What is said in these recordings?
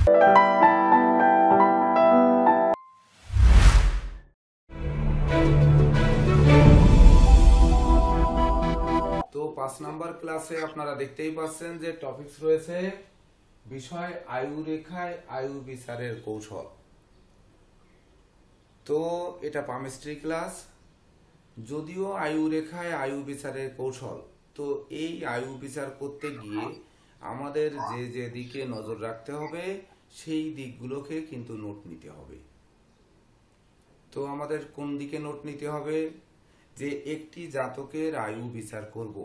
তো 5 নাম্বার ক্লাসে আপনারা দেখতেই পাচ্ছেন যে টপিকস রয়েছে বিষয় আয়ু রেখায় আয়ু বিচারের কৌশল। তো এটা পামিস্ট্রি ক্লাস। যদিও আয়ু রেখায় আয়ু বিচারের কৌশল, তো এই আয়ু বিচার করতে গিয়ে আমাদের যে যে দিকে নজর রাখতে হবে সেই দিকগুলোকে কিন্তু নোট নিতে হবে। তো আমাদের কোন দিকে নোট নিতে হবে? যে একটি জাতকের আয়ু বিচার করব,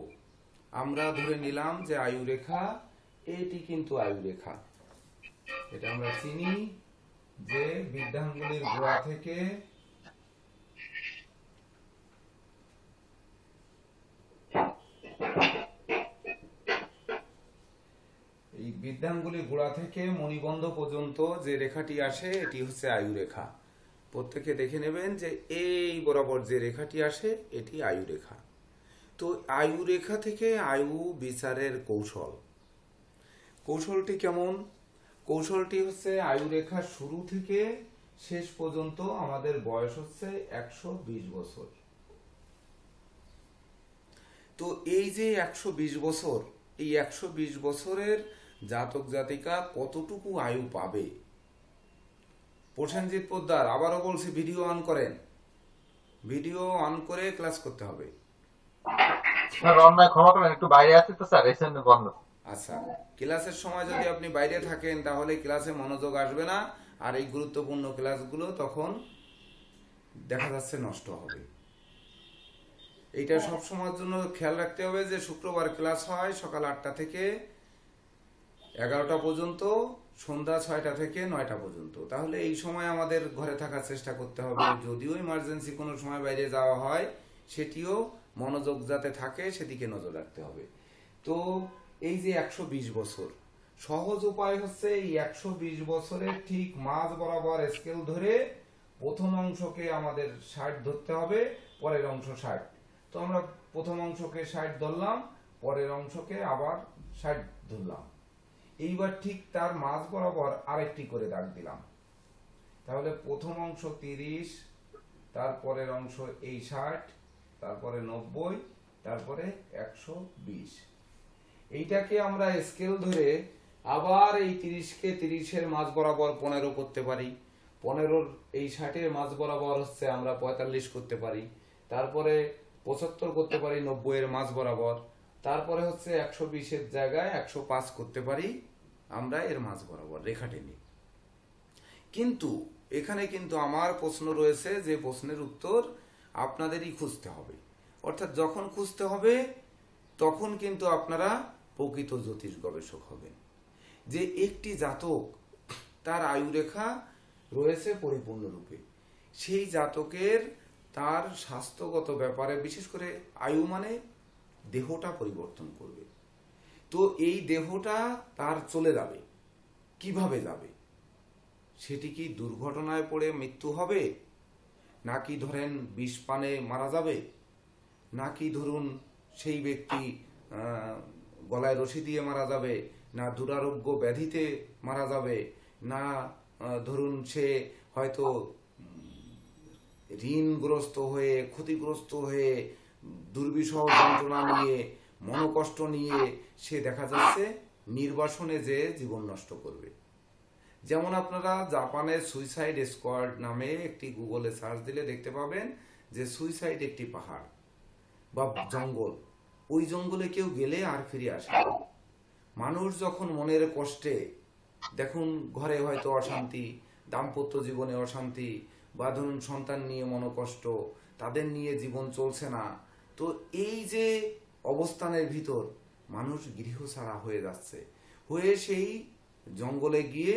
আমরা ধরে নিলাম যে আয়ু রেখা এটি কিন্তু আয়ু রেখা, এটা আমরা চিনি যে বৃদ্ধাঙ্গুলির গোড়া থেকে এই বৃদ্ধাঙ্গুলির গোড়া থেকে মণিবন্ধ পর্যন্ত যে রেখাটি আসে এটি হচ্ছে আয়ু রেখা। প্রত্যেকে দেখে নেবেন যে এই বরাবর যে রেখাটি আসে এটি আয়ু রেখা। তো আয়ু রেখা থেকে আয়ু বিচারের কৌশল, কৌশলটি কেমন? কৌশলটি হচ্ছে আয়ু রেখার শুরু থেকে শেষ পর্যন্ত আমাদের বয়স হচ্ছে 120 বছর। তো এই যে 120 বছর, এই 120 বছরের জাতক জাতিকা কতটুকু আয়ু পাবে? প্রসেনজিৎ পোদ্দার, আবারও বলছি ভিডিও অন করেন, ভিডিও অন করে ক্লাস করতে হবে। একটু বাইরে আছি তো স্যার, এই জন্য বন্ধ। আচ্ছা, ক্লাসের সময় যদি আপনি বাইরে থাকেন তাহলে ক্লাসে মনোযোগ আসবে না, আর এই গুরুত্বপূর্ণ ক্লাসগুলো তখন দেখা যাচ্ছে নষ্ট হবে। এইটা সব সময়ের জন্য খেয়াল রাখতে হবে যে শুক্রবার ক্লাস হয় সকাল 8টা থেকে 11টা পর্যন্ত, সন্ধ্যা 6টা থেকে 9টা পর্যন্ত। তাহলে এই সময় আমাদের ঘরে থাকার চেষ্টা করতে হবে। যদিও ইমার্জেন্সি কোনো সময় বাইরে যাওয়া হয় সেটিও মনোযোগ যাতে থাকে সেদিকে নজর রাখতে হবে। তো এই যে 120 বছর, সহজ উপায় হচ্ছে এই 120 বছরের ঠিক মাঝ বরাবর স্কেল ধরে প্রথম অংশকে আমাদের 60 ধরতে হবে, পরের অংশ 60। তো আমরা প্রথম অংশকে 60 ধরলাম, পরের অংশকে আবার 60 ধরলাম। এইবার ঠিক তার মাঝ বরাবর আরেকটি করে দাগ দিলাম। তাহলে প্রথম অংশ 30, তারপরের অংশ এই 60, তারপরে 90, তারপরে 120। এইটাকে আমরা স্কেল ধরে আবার এই 30কে 30-এর মাঝ বরাবর 15 করতে পারি, 15-র এই 60-এর মাঝ বরাবর হচ্ছে আমরা 45 করতে পারি, তারপরে 75 করতে পারি 90-এর মাঝ বরাবর, তারপরে হচ্ছে 120-এর জায়গায় 105 করতে পারি আমরা এর মাঝ বরাবর রেখা টেনে। কিন্তু এখানে কিন্তু আমার প্রশ্ন রয়েছে, যে প্রশ্নের উত্তর আপনাদেরই খুঁজতে হবে। অর্থাৎ যখন খুঁজতে হবে তখন কিন্তু আপনারা প্রকৃত জ্যোতিষ গবেষক হবেন। যে একটি জাতক তার আয়ু রেখা রয়েছে পরিপূর্ণরূপে, সেই জাতকের তার স্বাস্থ্যগত ব্যাপারে, বিশেষ করে আয়ু মানে দেহটা পরিবর্তন করবে। তো এই দেহটা তার চলে যাবে, কিভাবে যাবে? সেটি কি দুর্ঘটনায় পড়ে মৃত্যু হবে, নাকি ধরেন বিষ পানে মারা যাবে, নাকি ধরুন সেই ব্যক্তি গলায় রশি দিয়ে মারা যাবে, না দুরারোগ্য ব্যাধিতে মারা যাবে, না ধরুন সে হয়তো ঋণগ্রস্ত হয়ে ক্ষতিগ্রস্ত হয়ে দুর্বিষহ যন্ত্রণা নিয়ে মনোকষ্ট নিয়ে সে দেখা যাচ্ছে নির্বাসনে যে জীবন নষ্ট করবে। যেমন আপনারা জাপানের সুইসাইড স্কোয়াড নামে একটি গুগলে সার্চ দিলে দেখতে পাবেন যে সুইসাইড একটি পাহাড় বা জঙ্গল, ওই জঙ্গলে কেউ গেলে আর ফিরে আসে না। মানুষ যখন মনের কষ্টে, দেখুন ঘরে হয়তো অশান্তি, দাম্পত্য জীবনে অশান্তি, বা ধরুন সন্তান নিয়ে মনোকষ্ট, তাদের নিয়ে জীবন চলছে না, তো এই যে অবস্থানের ভিতর মানুষ গৃহছাড়া হয়ে যাচ্ছে, হয়ে সেই জঙ্গলে গিয়ে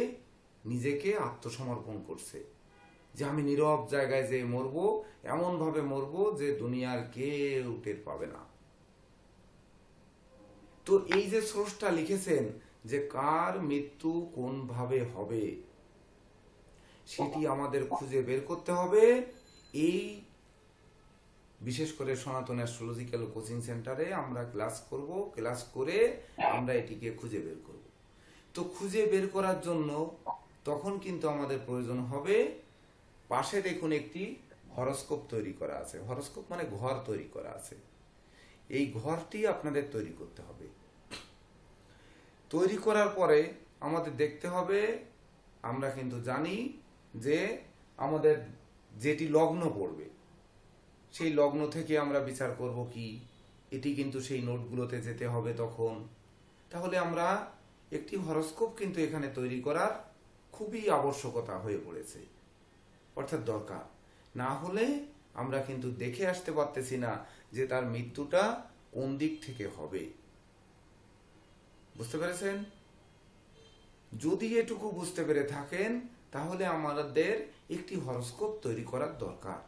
নিজেকে আত্মসমর্পণ করছে যে আমি নীরব জায়গায় যে মরবো, এমন ভাবে মরবো যে দুনিয়ার কেউ টের পাবে না। তো এই যে স্রষ্টা লিখেছেন যে কার মৃত্যু কোন ভাবে হবে সেটি আমাদের খুঁজে বের করতে হবে। এই বিশেষ করে সনাতন অ্যাস্ট্রোলজিক্যাল কোচিং সেন্টারে আমরা ক্লাস করব, ক্লাস করে আমরা এটিকে খুঁজে বের করব। তো তো খুঁজে বের করার জন্য তখন কিন্তু আমাদের প্রয়োজন হবে, পাশে দেখুন একটি হরোস্কোপ তৈরি করা আছে। হরোস্কোপ মানে ঘর তৈরি করা আছে। এই ঘরটি আপনাদের তৈরি করতে হবে। তৈরি করার পরে আমাদের দেখতে হবে, আমরা কিন্তু জানি যে আমাদের যেটি লগ্ন পড়বে সেই লগ্ন থেকে আমরা বিচার করব কি, এটি কিন্তু সেই নোটগুলোতে যেতে হবে তখন। তাহলে আমরা একটি হরোস্কোপ কিন্তু এখানে তৈরি করার খুবই আবশ্যকতা হয়ে পড়েছে, অর্থাৎ দরকার। না হলে আমরা কিন্তু দেখে আসতে পারতেছি না যে তার মৃত্যুটা কোন দিক থেকে হবে। বুঝতে পেরেছেন? যদি এটুকু বুঝতে পেরে থাকেন তাহলে আমাদের একটি হরোস্কোপ তৈরি করার দরকার।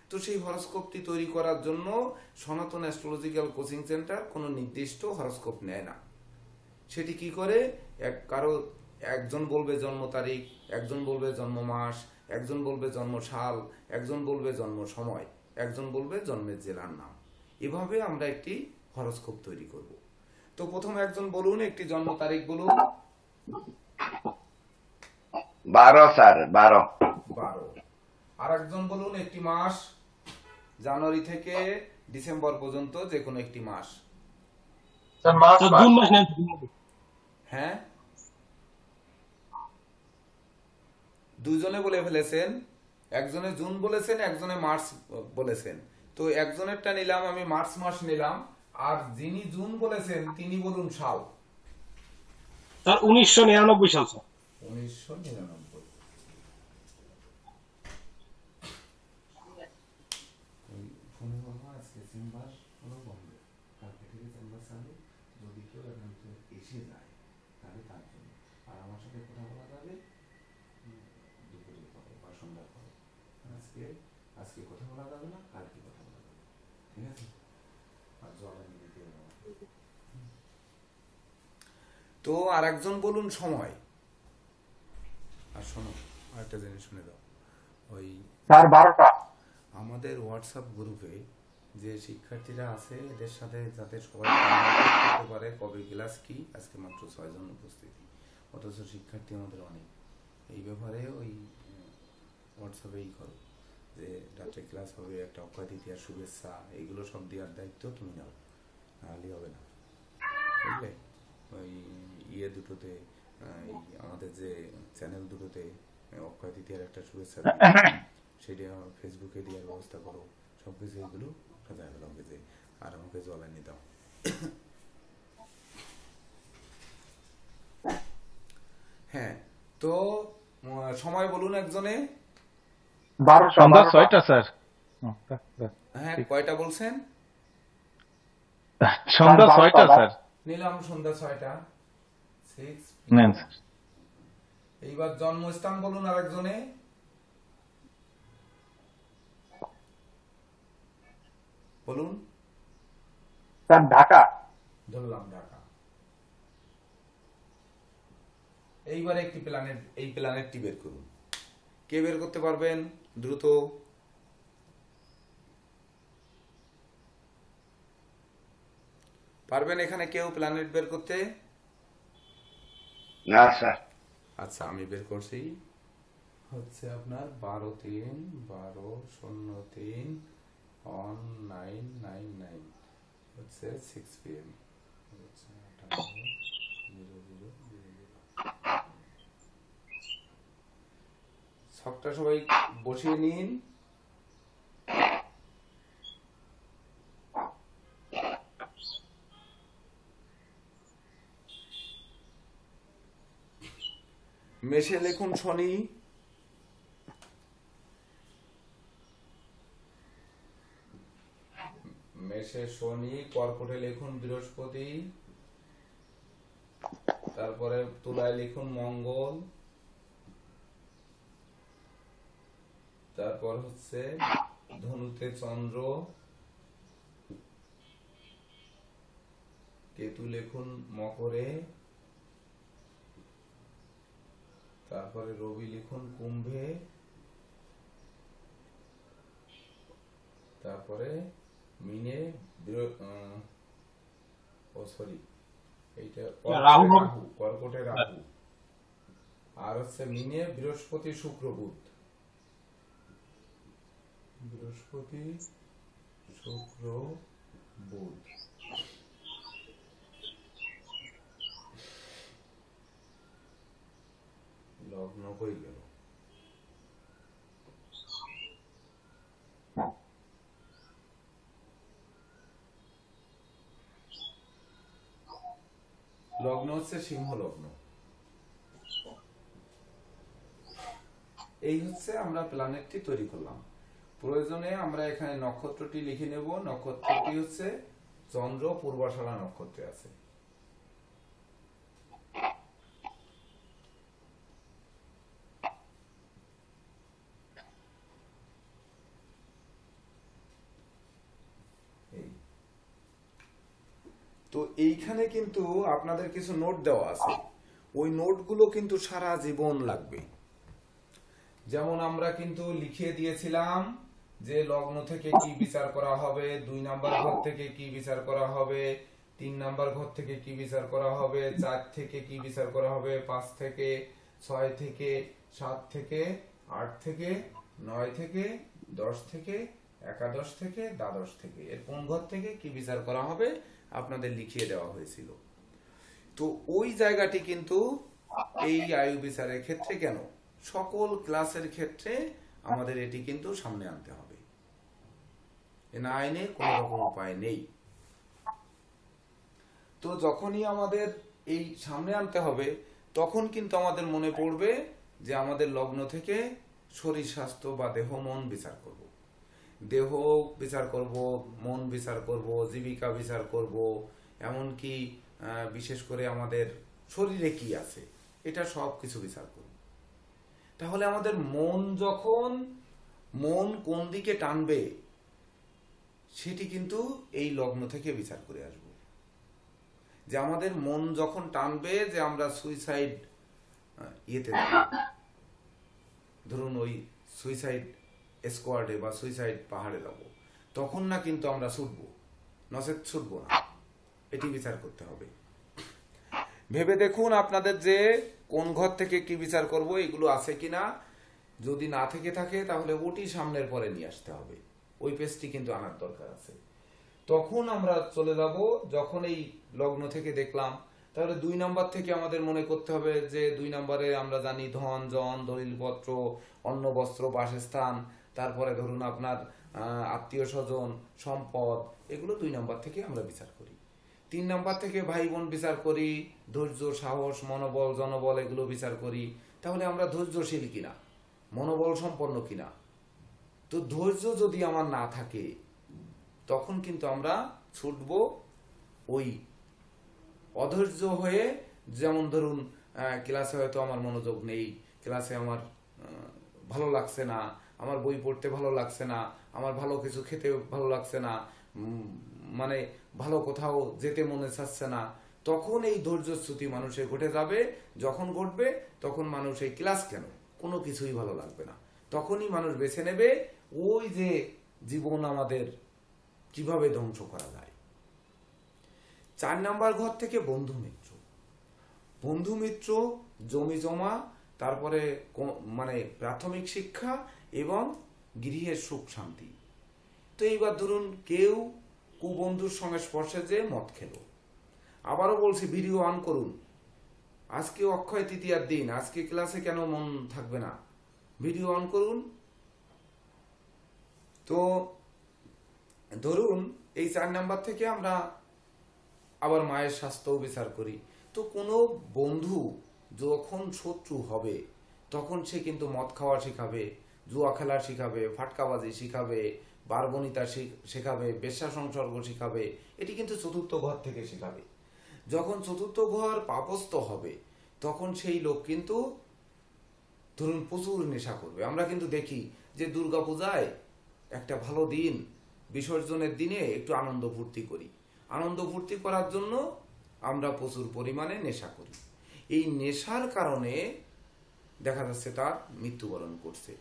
তো সেই হরোস্কোপটি তৈরি করার জন্য সনাতন অ্যাস্ট্রোলজিক্যাল কোচিং সেন্টার কোনো নির্দিষ্ট হরোস্কোপ নেয় না। সেটি কি করে, একজন বলবে জন্ম তারিখ, একজন বলবে জন্ম মাস, একজন বলবে জন্ম সাল, একজন বলবে জন্ম সময়, একজন বলবে জন্মের জেলার নাম। এভাবে আমরা একটি হরোস্কোপ তৈরি করব। তো প্রথম একজন বলুন, একটি জন্ম তারিখ বলুন। 12 স্যার 12। 12। আর একজন বলুন একটি মাস, জানুয়ারি থেকে ডিসেম্বর পর্যন্ত যে কোনো একটি মাস। স্যার মার্চ স্যার মাস। জুন মাস নেন। হ্যাঁ, দুজনে বলে ফেলেছেন, একজনে জুন বলেছেন, একজনে মার্চ বলেছেন। তো একজনেরটা নিলাম আমি, মার্চ মাস নিলাম। আর যিনি জুন বলেছেন তিনি বলুন সাল। স্যার 1999 সাল স্যার। 1999। ওই ফোনে বলবো আজকে চেম্বার হলো বন্ধ, কালকে থেকে চেম্বার চালু। যদি কেউ এখান থেকে এসে যায় তাহলে তার জন্য। আর আমার সাথে কথা বলা যাবে দুপুরের পরে বা সন্ধ্যার পরে। আজকে কথা বলা যাবে না, কালকে কথা বলা যাবে। ঠিক আছে? আর জল এনে দিতে হবে আমাকে। তো আর একজন বলুন সময়। আর শোনো, আরেকটা জিনিস শুনে দাও। ওই স্যার 12টা। আমাদের হোয়াটসঅ্যাপ গ্রুপে যে শিক্ষার্থীরা আছে এদের সাথে যাতে সবাই কমিউনিকেট করতে পারে কবে ক্লাস কি, আজকে মাত্র 6 জন উপস্থিতি, অথচ শিক্ষার্থী আমাদের অনেক। এই ব্যাপারে ওই হোয়াটসঅ্যাপেই করো যে রাত্রে ক্লাস হবে, একটা অক্ষয় তৃতীয়ার শুভেচ্ছা, এইগুলো সব দেওয়ার দায়িত্ব তুমি নাও, নাহলে হবে না। বুঝলে? ওই দুটোতে এই আমাদের যে চ্যানেল দুটোতে অক্ষয় তৃতীয়ার একটা শুভেচ্ছা সেটা ফেসবুকে দেওয়ার ব্যবস্থা করো। সব কিছু এগুলো সাজা গেল আমাকে যে, আর আমাকে জল এনে দাও। হ্যাঁ, তো সময় বলুন একজনে। 12টা। সন্ধ্যা 6টা স্যার। হ্যাঁ, কয়টা বলছেন? সন্ধ্যা 6টা স্যার। নিলাম সন্ধ্যা 6টা। 6 নেন স্যার। এইবার জন্মস্থান বলুন আরেকজনে। বলুন। স্যার ঢাকা। ধরলাম ঢাকা। এইবার একটি প্ল্যানেটটি বের করুন। কে বের করতে পারবেন দ্রুত? পারবেন এখানে কেউ প্ল্যানেট বের করতে? না স্যার। আচ্ছা, আমি বের করছি। হচ্ছে আপনার 12/3/03/1999 হচ্ছে 6 PM। ছকটা সবাই বসিয়ে নিন। মেষে লিখুন শনি, মেষে শনি। কর্কটে লিখুন বৃহস্পতি, তারপরে তুলায় লিখুন মঙ্গল, তারপর হচ্ছে ধনুতে চন্দ্র, কেতু লিখুন মকরে, তারপরে রবি লিখুন কুম্ভে, তারপরে মিনে এইটা রাহু হবে। রাহু, কর্কটে রাহু, আর হচ্ছে মিনে বৃহস্পতি শুক্র বুধ। বৃহস্পতি শুক্র বুধ। লগ্ন কই গেল? লগ্ন হচ্ছে সিংহ লগ্ন। এই হচ্ছে আমরা প্ল্যানেটটি তৈরি করলাম। প্রয়োজনে আমরা এখানে নক্ষত্রটি লিখে নেব। নক্ষত্রটি হচ্ছে চন্দ্র পূর্বাষাঢ়া নক্ষত্রে আছে। এই। তো এইখানে কিন্তু আপনাদের কিছু নোট দেওয়া আছে। ওই নোটগুলো কিন্তু সারা জীবন লাগবে। যেমন আমরা কিন্তু লিখে দিয়েছিলাম যে লগ্ন থেকে কি বিচার করা হবে, 2 নাম্বার ঘর থেকে কি বিচার করা হবে, 3 নাম্বার ঘর থেকে কি বিচার করা হবে, 4 থেকে কি বিচার করা হবে, 5 থেকে, 6 থেকে, 7 থেকে, 8 থেকে, 9 থেকে, 10 থেকে, একাদশ থেকে, দ্বাদশ থেকে, এর কোন ঘর থেকে কি বিচার করা হবে আপনাদের লিখিয়ে দেওয়া হয়েছিল। তো ওই জায়গাটি কিন্তু এই আয়ু বিচারের ক্ষেত্রে কেন, সকল ক্লাসের ক্ষেত্রে আমাদের এটি কিন্তু সামনে আনতে হবে। না আইনে কোন রকম উপায় নেই। তো যখনই আমাদের এই সামনে আনতে হবে তখন কিন্তু আমাদের মনে পড়বে যে আমাদের লগ্ন থেকে শরীর স্বাস্থ্য বা দেহ মন বিচার করব। দেহ বিচার করব, মন বিচার করব, জীবিকা বিচার করব, এমনকি বিশেষ করে আমাদের শরীরে কি আছে এটা সব কিছু বিচার করব। তাহলে আমাদের মন কোন দিকে টানবে সেটি কিন্তু এই লগ্ন থেকে বিচার করে আসব। যে আমাদের মন যখন টানবে যে আমরা সুইসাইড ইয়েতে ধরুন ওই সুইসাইড স্কোয়াডে বা সুইসাইড পাহাড়ে যাব, তখন না কিন্তু আমরা ছুটবো, নচেত ছুটবো না। এটি বিচার করতে হবে। ভেবে দেখুন আপনাদের যে কোন ঘর থেকে কি বিচার করব এগুলো আছে কিনা। যদি না থেকে থাকে তাহলে ওটি সামনের পরে নিয়ে আসতে হবে। ওই পেজটি কিন্তু আনার দরকার আছে। তখন আমরা চলে যাব, যখন এই লগ্ন থেকে দেখলাম তাহলে 2 নাম্বার থেকে আমাদের মনে করতে হবে যে 2 নাম্বারে আমরা জানি ধন জন, দলিলপত্র, অন্ন বস্ত্র, বাসস্থান, তারপরে ধরুন আপনার আত্মীয় স্বজন, সম্পদ, এগুলো 2 নাম্বার থেকে আমরা বিচার করি। 3 নাম্বার থেকে ভাই বোন বিচার করি, ধৈর্য, সাহস, মনোবল, জনবল, এগুলো বিচার করি। তাহলে আমরা ধৈর্যশীল কিনা, মনোবল সম্পন্ন কিনা। তো ধৈর্য যদি আমার না থাকে তখন কিন্তু আমরা ছুটব ওই অধৈর্য হয়ে। যেমন ধরুন ক্লাসে হয়তো আমার মনোযোগ নেই, ক্লাসে আমার ভালো লাগছে না, আমার বই পড়তে ভালো লাগছে না, আমার ভালো কিছু খেতে ভালো লাগছে না, মানে ভালো কোথাও যেতে মনে চাচ্ছে না, তখন এই ধৈর্যচ্যুতি মানুষের ঘটে যাবে। যখন ঘটবে তখন মানুষ এই ক্লাস কেন, কোনো কিছুই ভালো লাগবে না। তখনই মানুষ বেছে নেবে ওই যে জীবন আমাদের কিভাবে ধ্বংস করা যায়। 4 নাম্বার ঘর থেকে বন্ধু মিত্র, জমি জমা, তারপরে মানে প্রাথমিক শিক্ষা এবং গৃহের সুখ শান্তি। তো এইবার ধরুন কেউ কুবন্ধুর সঙ্গে স্পর্শে যে মদ খেলো। আবারও বলছি ভিডিও অন করুন। আজকে অক্ষয় তৃতীয়ার দিন, আজকে ক্লাসে কেন মন থাকবে না? ভিডিও অন করুন। তো ধরুন এই 4 নাম্বার থেকে আমরা আবার মায়ের স্বাস্থ্য বিচার করি। তো কোনো বন্ধু যখন শত্রু হবে তখন সে কিন্তু মদ খাওয়া শিখাবে, জুয়া খেলা শিখাবে, ফাটকাবাজি শিখাবে, বারবনিতা শেখাবে, বেশ্যা সংসর্গ শিখাবে। এটি কিন্তু 4র্থ ঘর থেকে শিখাবে। যখন 4র্থ ঘর পাপস্থ হবে তখন সেই লোক কিন্তু ধরুন প্রচুর নেশা করবে। আমরা কিন্তু দেখি যে দুর্গাপূজায় একটা ভালো দিন, বিসর্জনের দিনে একটু আনন্দ ফুর্তি করি। আনন্দ ফুর্তি করার জন্য আমরা প্রচুর পরিমাণে নেশা করি। এই নেশার কারণে দেখা যাচ্ছে তার মৃত্যুবরণ করছে।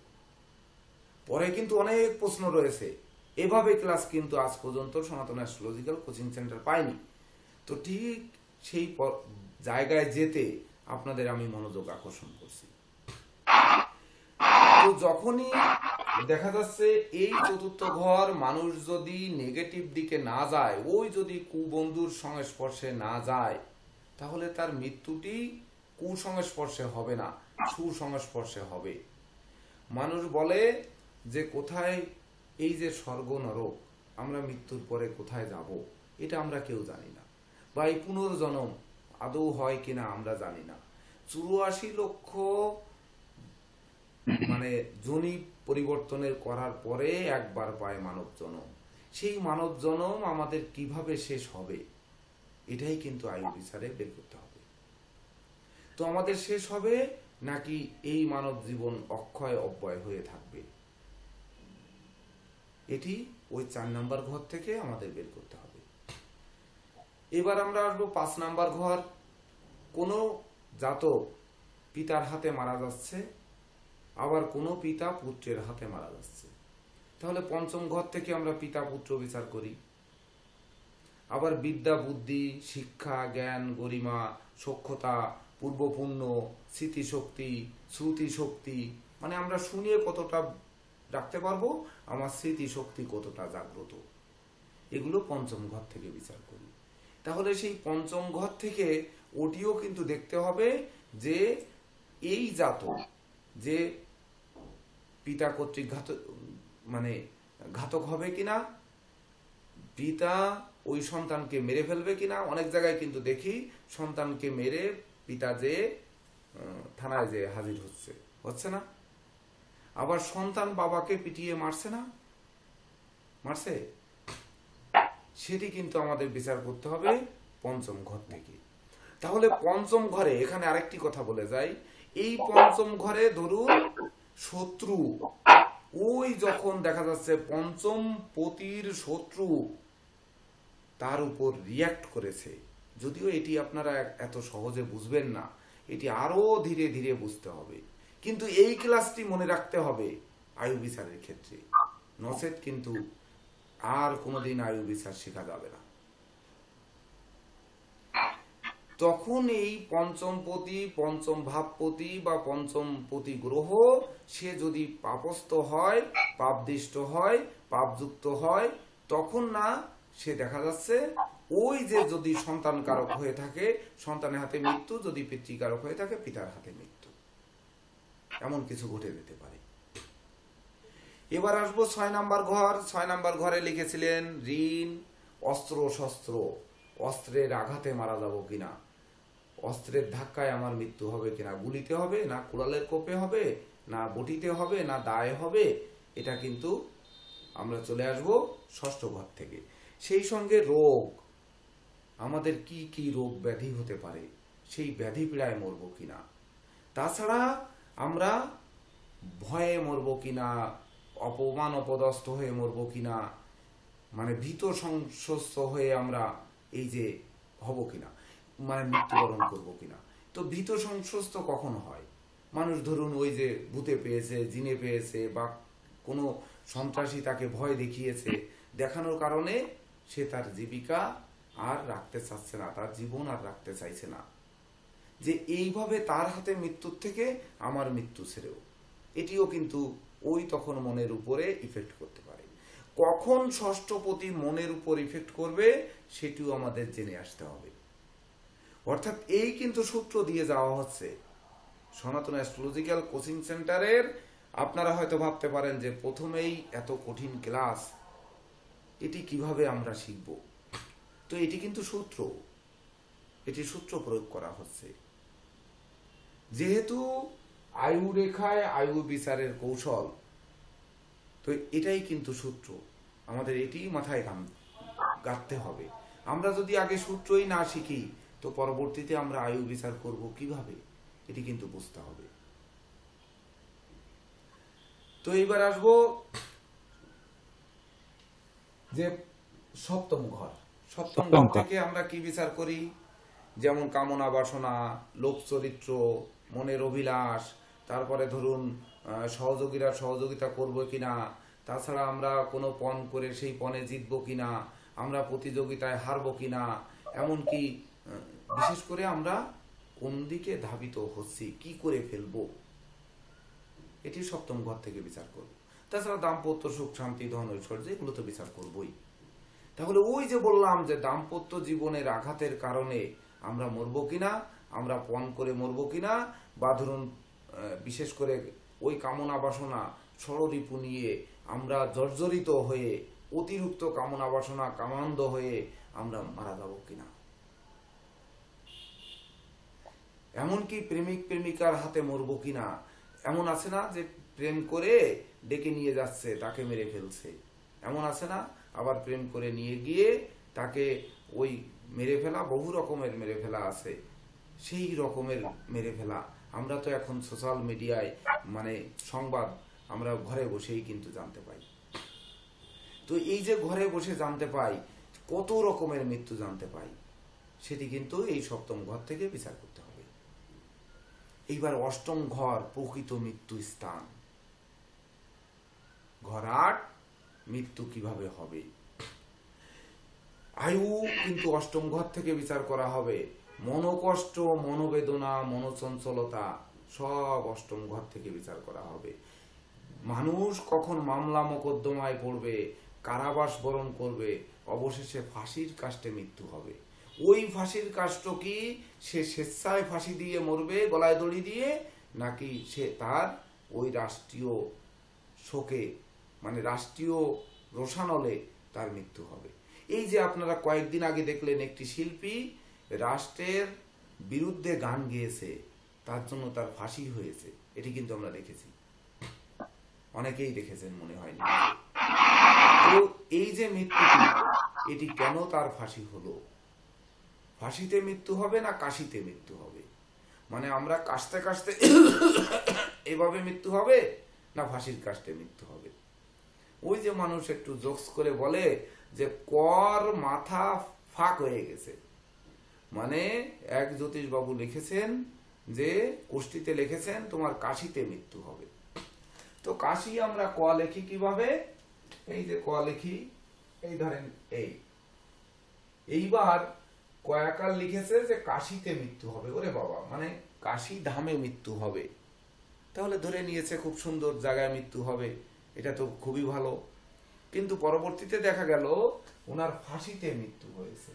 পরে কিন্তু অনেক প্রশ্ন রয়েছে। এভাবে ক্লাস কিন্তু আজ পর্যন্ত সনাতন অ্যাস্ট্রোলজিক্যাল কোচিং সেন্টার পায়নি। তো ঠিক সেই জায়গায় যেতে আপনাদের আমি মনোযোগ আকর্ষণ করছি। তো যখনই দেখা যাচ্ছে এই চতুর্থ ঘর মানুষ যদি নেগেটিভ দিকে না যায়, ওই যদি কুবন্ধুর সংস্পর্শে না যায়, তাহলে তার মৃত্যুটি কুসংস্পর্শে হবে না, সুসংস্পর্শে হবে। মানুষ বলে যে কোথায় এই যে স্বর্গ নরক, আমরা মৃত্যুর পরে কোথায় যাব এটা আমরা কেউ জানি না, বা এই পুনর্জন্ম আদৌ হয় কিনা আমরা জানি না। 84 লক্ষ মানে জনি পরিবর্তনের করার পরে একবার পায় মানব জন্ম। সেই মানব জন্ম আমাদের কিভাবে শেষ হবে এটাই কিন্তু আয়ু বিচারে বের করতে হবে। তো আমাদের শেষ হবে নাকি এই মানব জীবন অক্ষয় অব্যয় হয়ে থাকবে, এটি ওই 4 নাম্বার ঘর থেকে আমাদের বের করতে হবে। এবার আমরা আসবো 5 নাম্বার ঘর। কোনো জাতক পিতার হাতে মারা যাচ্ছে, আবার কোনো পিতা পুত্রের হাতে মারা যাচ্ছে, তাহলে 5ম ঘর থেকে আমরা পিতা পুত্র বিচার করি। আবার বিদ্যা বুদ্ধি শিক্ষা জ্ঞান গরিমা সক্ষতা পূর্বপুণ্য স্মৃতিশক্তি শ্রুতিশক্তি, মানে আমরা শুনিয়ে কতটা রাখতে পারবো, আমার স্মৃতিশক্তি কতটা জাগ্রত, এগুলো 5ম ঘর থেকে বিচার করি। তাহলে সেই 5ম ঘর থেকে ওটিও কিন্তু দেখতে হবে যে এই জাতক যে পিতা কর্তৃক ঘাতক হবে কিনা, পিতা ওই সন্তানকে মেরে ফেলবে কিনা। অনেক জায়গায় কিন্তু দেখি সন্তানকে মেরে পিতা যে থানায় যে হাজির হচ্ছে না। আবার সন্তান বাবাকে পিটিয়ে মারছে, সেটি কিন্তু আমাদের বিচার করতে হবে 5ম ঘর থেকে। তাহলে 5ম ঘরে এখানে আরেকটি কথা বলে যাই, এই 5ম ঘরে ধরুন শত্রু, ওই যখন দেখা যাচ্ছে 5ম পতির শত্রু তার উপর রিয়াক্ট করেছে, যদিও এটি আপনারা এত সহজে বুঝবেন না, এটি আরো ধীরে ধীরে বুঝতে হবে। কিন্তু এই ক্লাসটি মনে রাখতে হবে আয়ু বিচারের ক্ষেত্রে, নচেত কিন্তু আর কোনোদিন আয়ু বিচার শেখা যাবে না। তখন এই 5ম পতি 5ম ভাবপতি বা 5ম পতি গ্রহ সে যদি পাপস্থ হয়, পাপদিষ্ট হয়, পাপযুক্ত হয়, তখন না সে দেখা যাচ্ছে ওই যে যদি সন্তান কারক হয়ে থাকে সন্তানের হাতে মৃত্যু, যদি পিতৃকারক হয়ে থাকে পিতার হাতে মৃত্যু, এমন কিছু ঘটে যেতে পারে। এবার আসবো 6 নাম্বার ঘর। 6 নাম্বার ঘরে লিখেছিলেন ঋণ অস্ত্র শস্ত্র, অস্ত্রের আঘাতে মারা যাব কিনা, অস্ত্রের ধাক্কায় আমার মৃত্যু হবে কিনা, গুলিতে হবে না কুড়ালের কোপে হবে না বটিতে হবে না দায়ে হবে, এটা কিন্তু আমরা চলে আসব 6ষ্ঠ ঘর থেকে। সেই সঙ্গে রোগ, আমাদের কি কি রোগ ব্যাধি হতে পারে, সেই ব্যাধি পীড়ায় মরবো কিনা, তাছাড়া আমরা ভয়ে মরবো কিনা, অপমান অপদস্থ হয়ে মরবো কিনা, মানে ভীত সংস্ত হয়ে আমরা এই যে হব কিনা, মানে মৃত্যুবরণ করবো কিনা। তো ভীত সংস্ত কখন হয়, মানুষ ধরুন ওই যে ভূতে পেয়েছে জিনে পেয়েছে বা কোনো সন্ত্রাসী তাকে ভয় দেখিয়েছে, দেখানোর কারণে সে তার জীবিকা আর রাখতে চাচ্ছে না, তার জীবন আর রাখতে চাইছে না, যে এইভাবে তার হাতে মৃত্যুর থেকে আমার মৃত্যু ছেড়েও, এটিও কিন্তু ওই তখন মনের উপরে ইফেক্ট করতে পারে। কখন ষষ্ঠপতি মনের উপর ইফেক্ট করবে সেটিও আমাদের জেনে আসতে হবে। অর্থাৎ এই কিন্তু সূত্র দিয়ে যাওয়া হচ্ছে সনাতন অ্যাস্ট্রোলজিক্যাল কোচিং সেন্টারের। আপনারা হয়তো ভাবতে পারেন যে প্রথমেই এত কঠিন ক্লাস, এটি কিভাবে আমরা শিখব। তো এটি কিন্তু সূত্র, এটি সূত্র প্রয়োগ করা হচ্ছে। যেহেতু আয়ু রেখায় আয়ু বিচারের কৌশল, তো এটাই কিন্তু সূত্র, আমাদের এটি মাথায় গাঁথতে হবে। আমরা যদি আগে সূত্রই না শিখি তো পরবর্তীতে আমরা আয়ু বিচার করব কিভাবে, এটি কিন্তু বুঝতে হবে। তো এইবার আসবো যে সপ্তম ঘর। সপ্তম ঘর থেকে আমরা কি বিচার করি, যেমন কামনা বাসনা, লোক চরিত্র, মনের অভিলাষ, তারপরে ধরুন সহযোগীরা সহযোগিতা করবো কিনা, তাছাড়া আমরা কোনো পণ করে সেই পণে জিতবো কিনা, আমরা প্রতিযোগিতায় হারবো কিনা, এমনকি বিশেষ করে আমরা কোন দিকে ধাবিত হচ্ছি, কি করে ফেলবো, এটি সপ্তম ঘর থেকে বিচার করব। তাছাড়া দাম্পত্য সুখ শান্তি ধন ঐশ্বর্য এগুলো তো বিচার করবই। তাহলে ওই যে বললাম যে দাম্পত্য জীবনের আঘাতের কারণে আমরা মরবো কিনা, আমরা পণ করে মরবো কিনা, বা ধরুন বিশেষ করে ওই কামনা বাসনা ষড়রিপু নিয়ে আমরা জর্জরিত হয়ে অতিরিক্ত কামনা বাসনা কামান্ধ হয়ে আমরা মারা যাব কিনা, এমনকি প্রেমিক প্রেমিকার হাতে মরবো কিনা। এমন আছে না যে প্রেম করে ডেকে নিয়ে যাচ্ছে, তাকে মেরে ফেলছে, এমন আছে না? আবার প্রেম করে নিয়ে গিয়ে তাকে ওই মেরে ফেলা, বহু রকমের মেরে ফেলা আছে, সেই রকমের মেরে ফেলা আমরা তো এখন সোশ্যাল মিডিয়ায় মানে সংবাদ আমরা ঘরে বসেই কিন্তু জানতে পাই। তো এই যে ঘরে বসে জানতে পাই, কত রকমের মৃত্যু জানতে পাই, সেটি কিন্তু এই সপ্তম ঘর থেকে বিচার করতে হবে। এইবার অষ্টম ঘর প্রকৃত মৃত্যু স্থান, ঘর ৮, মৃত্যু কিভাবে হবে। আয়ু কিন্তু অষ্টম ঘর থেকে বিচার করা হবে। মনোকষ্ট, মনোবেদনা, মনোচঞ্চলতা সব অষ্টম ঘর থেকে বিচার করা হবে। মানুষ কখন মামলা মোকদ্দমায় পড়বে, কারাবাস বরণ করবে, অবশেষে ফাঁসির কাস্টে মৃত্যু হবে। ওই ফাঁসির কাষ্ট কি সে স্বেচ্ছায় ফাঁসি দিয়ে মরবে গলায় দড়ি দিয়ে, নাকি সে তার ওই রাষ্ট্রীয় শোকে মানে রাষ্ট্রীয় রোষানলে তার মৃত্যু হবে। এই যে আপনারা কয়েকদিন আগে দেখলেন একটি শিল্পী রাষ্ট্রের বিরুদ্ধে গান গেয়েছে, তার জন্য তার ফাঁসি হয়েছে, এটি কিন্তু আমরা দেখেছি, অনেকেই দেখেছেন মনে হয় না। তো এই যে মৃত্যুটি, এটি কেন তার ফাঁসি হলো? ফাঁসিতে মৃত্যু হবে না কাশিতে মৃত্যু হবে? মানে আমরা কাশতে কাশতে এভাবে মৃত্যু হবে, না ফাঁসির কাশতে মৃত্যু হবে? ওই যে মানুষ একটু জোকস করে বলে যে কর মাথা ফাঁক হয়ে গেছে, মানে এক জ্যোতিষবাবু লিখেছেন যে কোষ্ঠীতে লিখেছেন তোমার কাশিতে মৃত্যু হবে। তো কাশি আমরা ক লিখি কিভাবে? এই যে ক লিখি, এই ধরেন এইবার কয়াকার লিখেছে যে কাশিতে মৃত্যু হবে। ওরে বাবা, মানে কাশি ধামে মৃত্যু হবে, তাহলে ধরে নিয়েছে খুব সুন্দর জায়গায় মৃত্যু হবে, এটা তো খুবই ভালো। কিন্তু পরবর্তীতে দেখা গেল ওনার ফাঁসিতে মৃত্যু হয়েছে।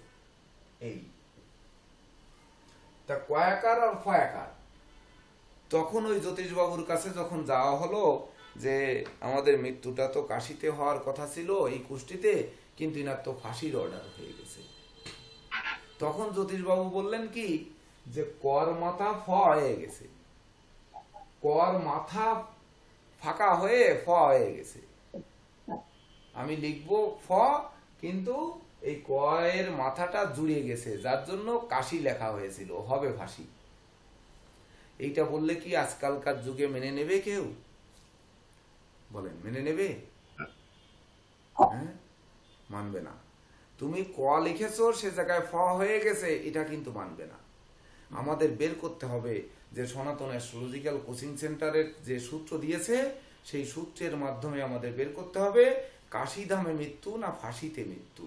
এই তা কয়াকার আর ফয়াকার, তখন ওই জ্যোতিষবাবুর কাছে যখন যাওয়া হলো যে আমাদের মৃত্যুটা তো কাশিতে হওয়ার কথা ছিল এই কুষ্টিতে, কিন্তু ইনার তো ফাঁসির অর্ডার হয়ে গেছে। তখন জ্যোতিষবাবু বললেন কি যে কর মাথা ফ হয়ে গেছে, কর মাথা ফাঁকা হয়ে ফ হয়ে গেছে, আমি লিখবো ফ, কিন্তু এই কয়ের মাথাটা জুড়ে গেছে, যার জন্য কাশি লেখা হয়েছিল, হবে ফাঁসি। এইটা বললে কি আজকালকার যুগে মেনে নেবে কেউ? বলেন মেনে নেবে? হ্যাঁ, মানবে না। তুমি ক লিখেছো, সে জায়গায় ফ হয়ে গেছে, এটা কিন্তু মানবে না। আমাদের বের করতে হবে যে সনাতন অ্যাস্ট্রোলজিক্যাল কোচিং সেন্টারের যে সূত্র দিয়েছে, সেই সূত্রের মাধ্যমে আমাদের বের করতে হবে কাশিধামে মৃত্যু না ফাঁসিতে মৃত্যু,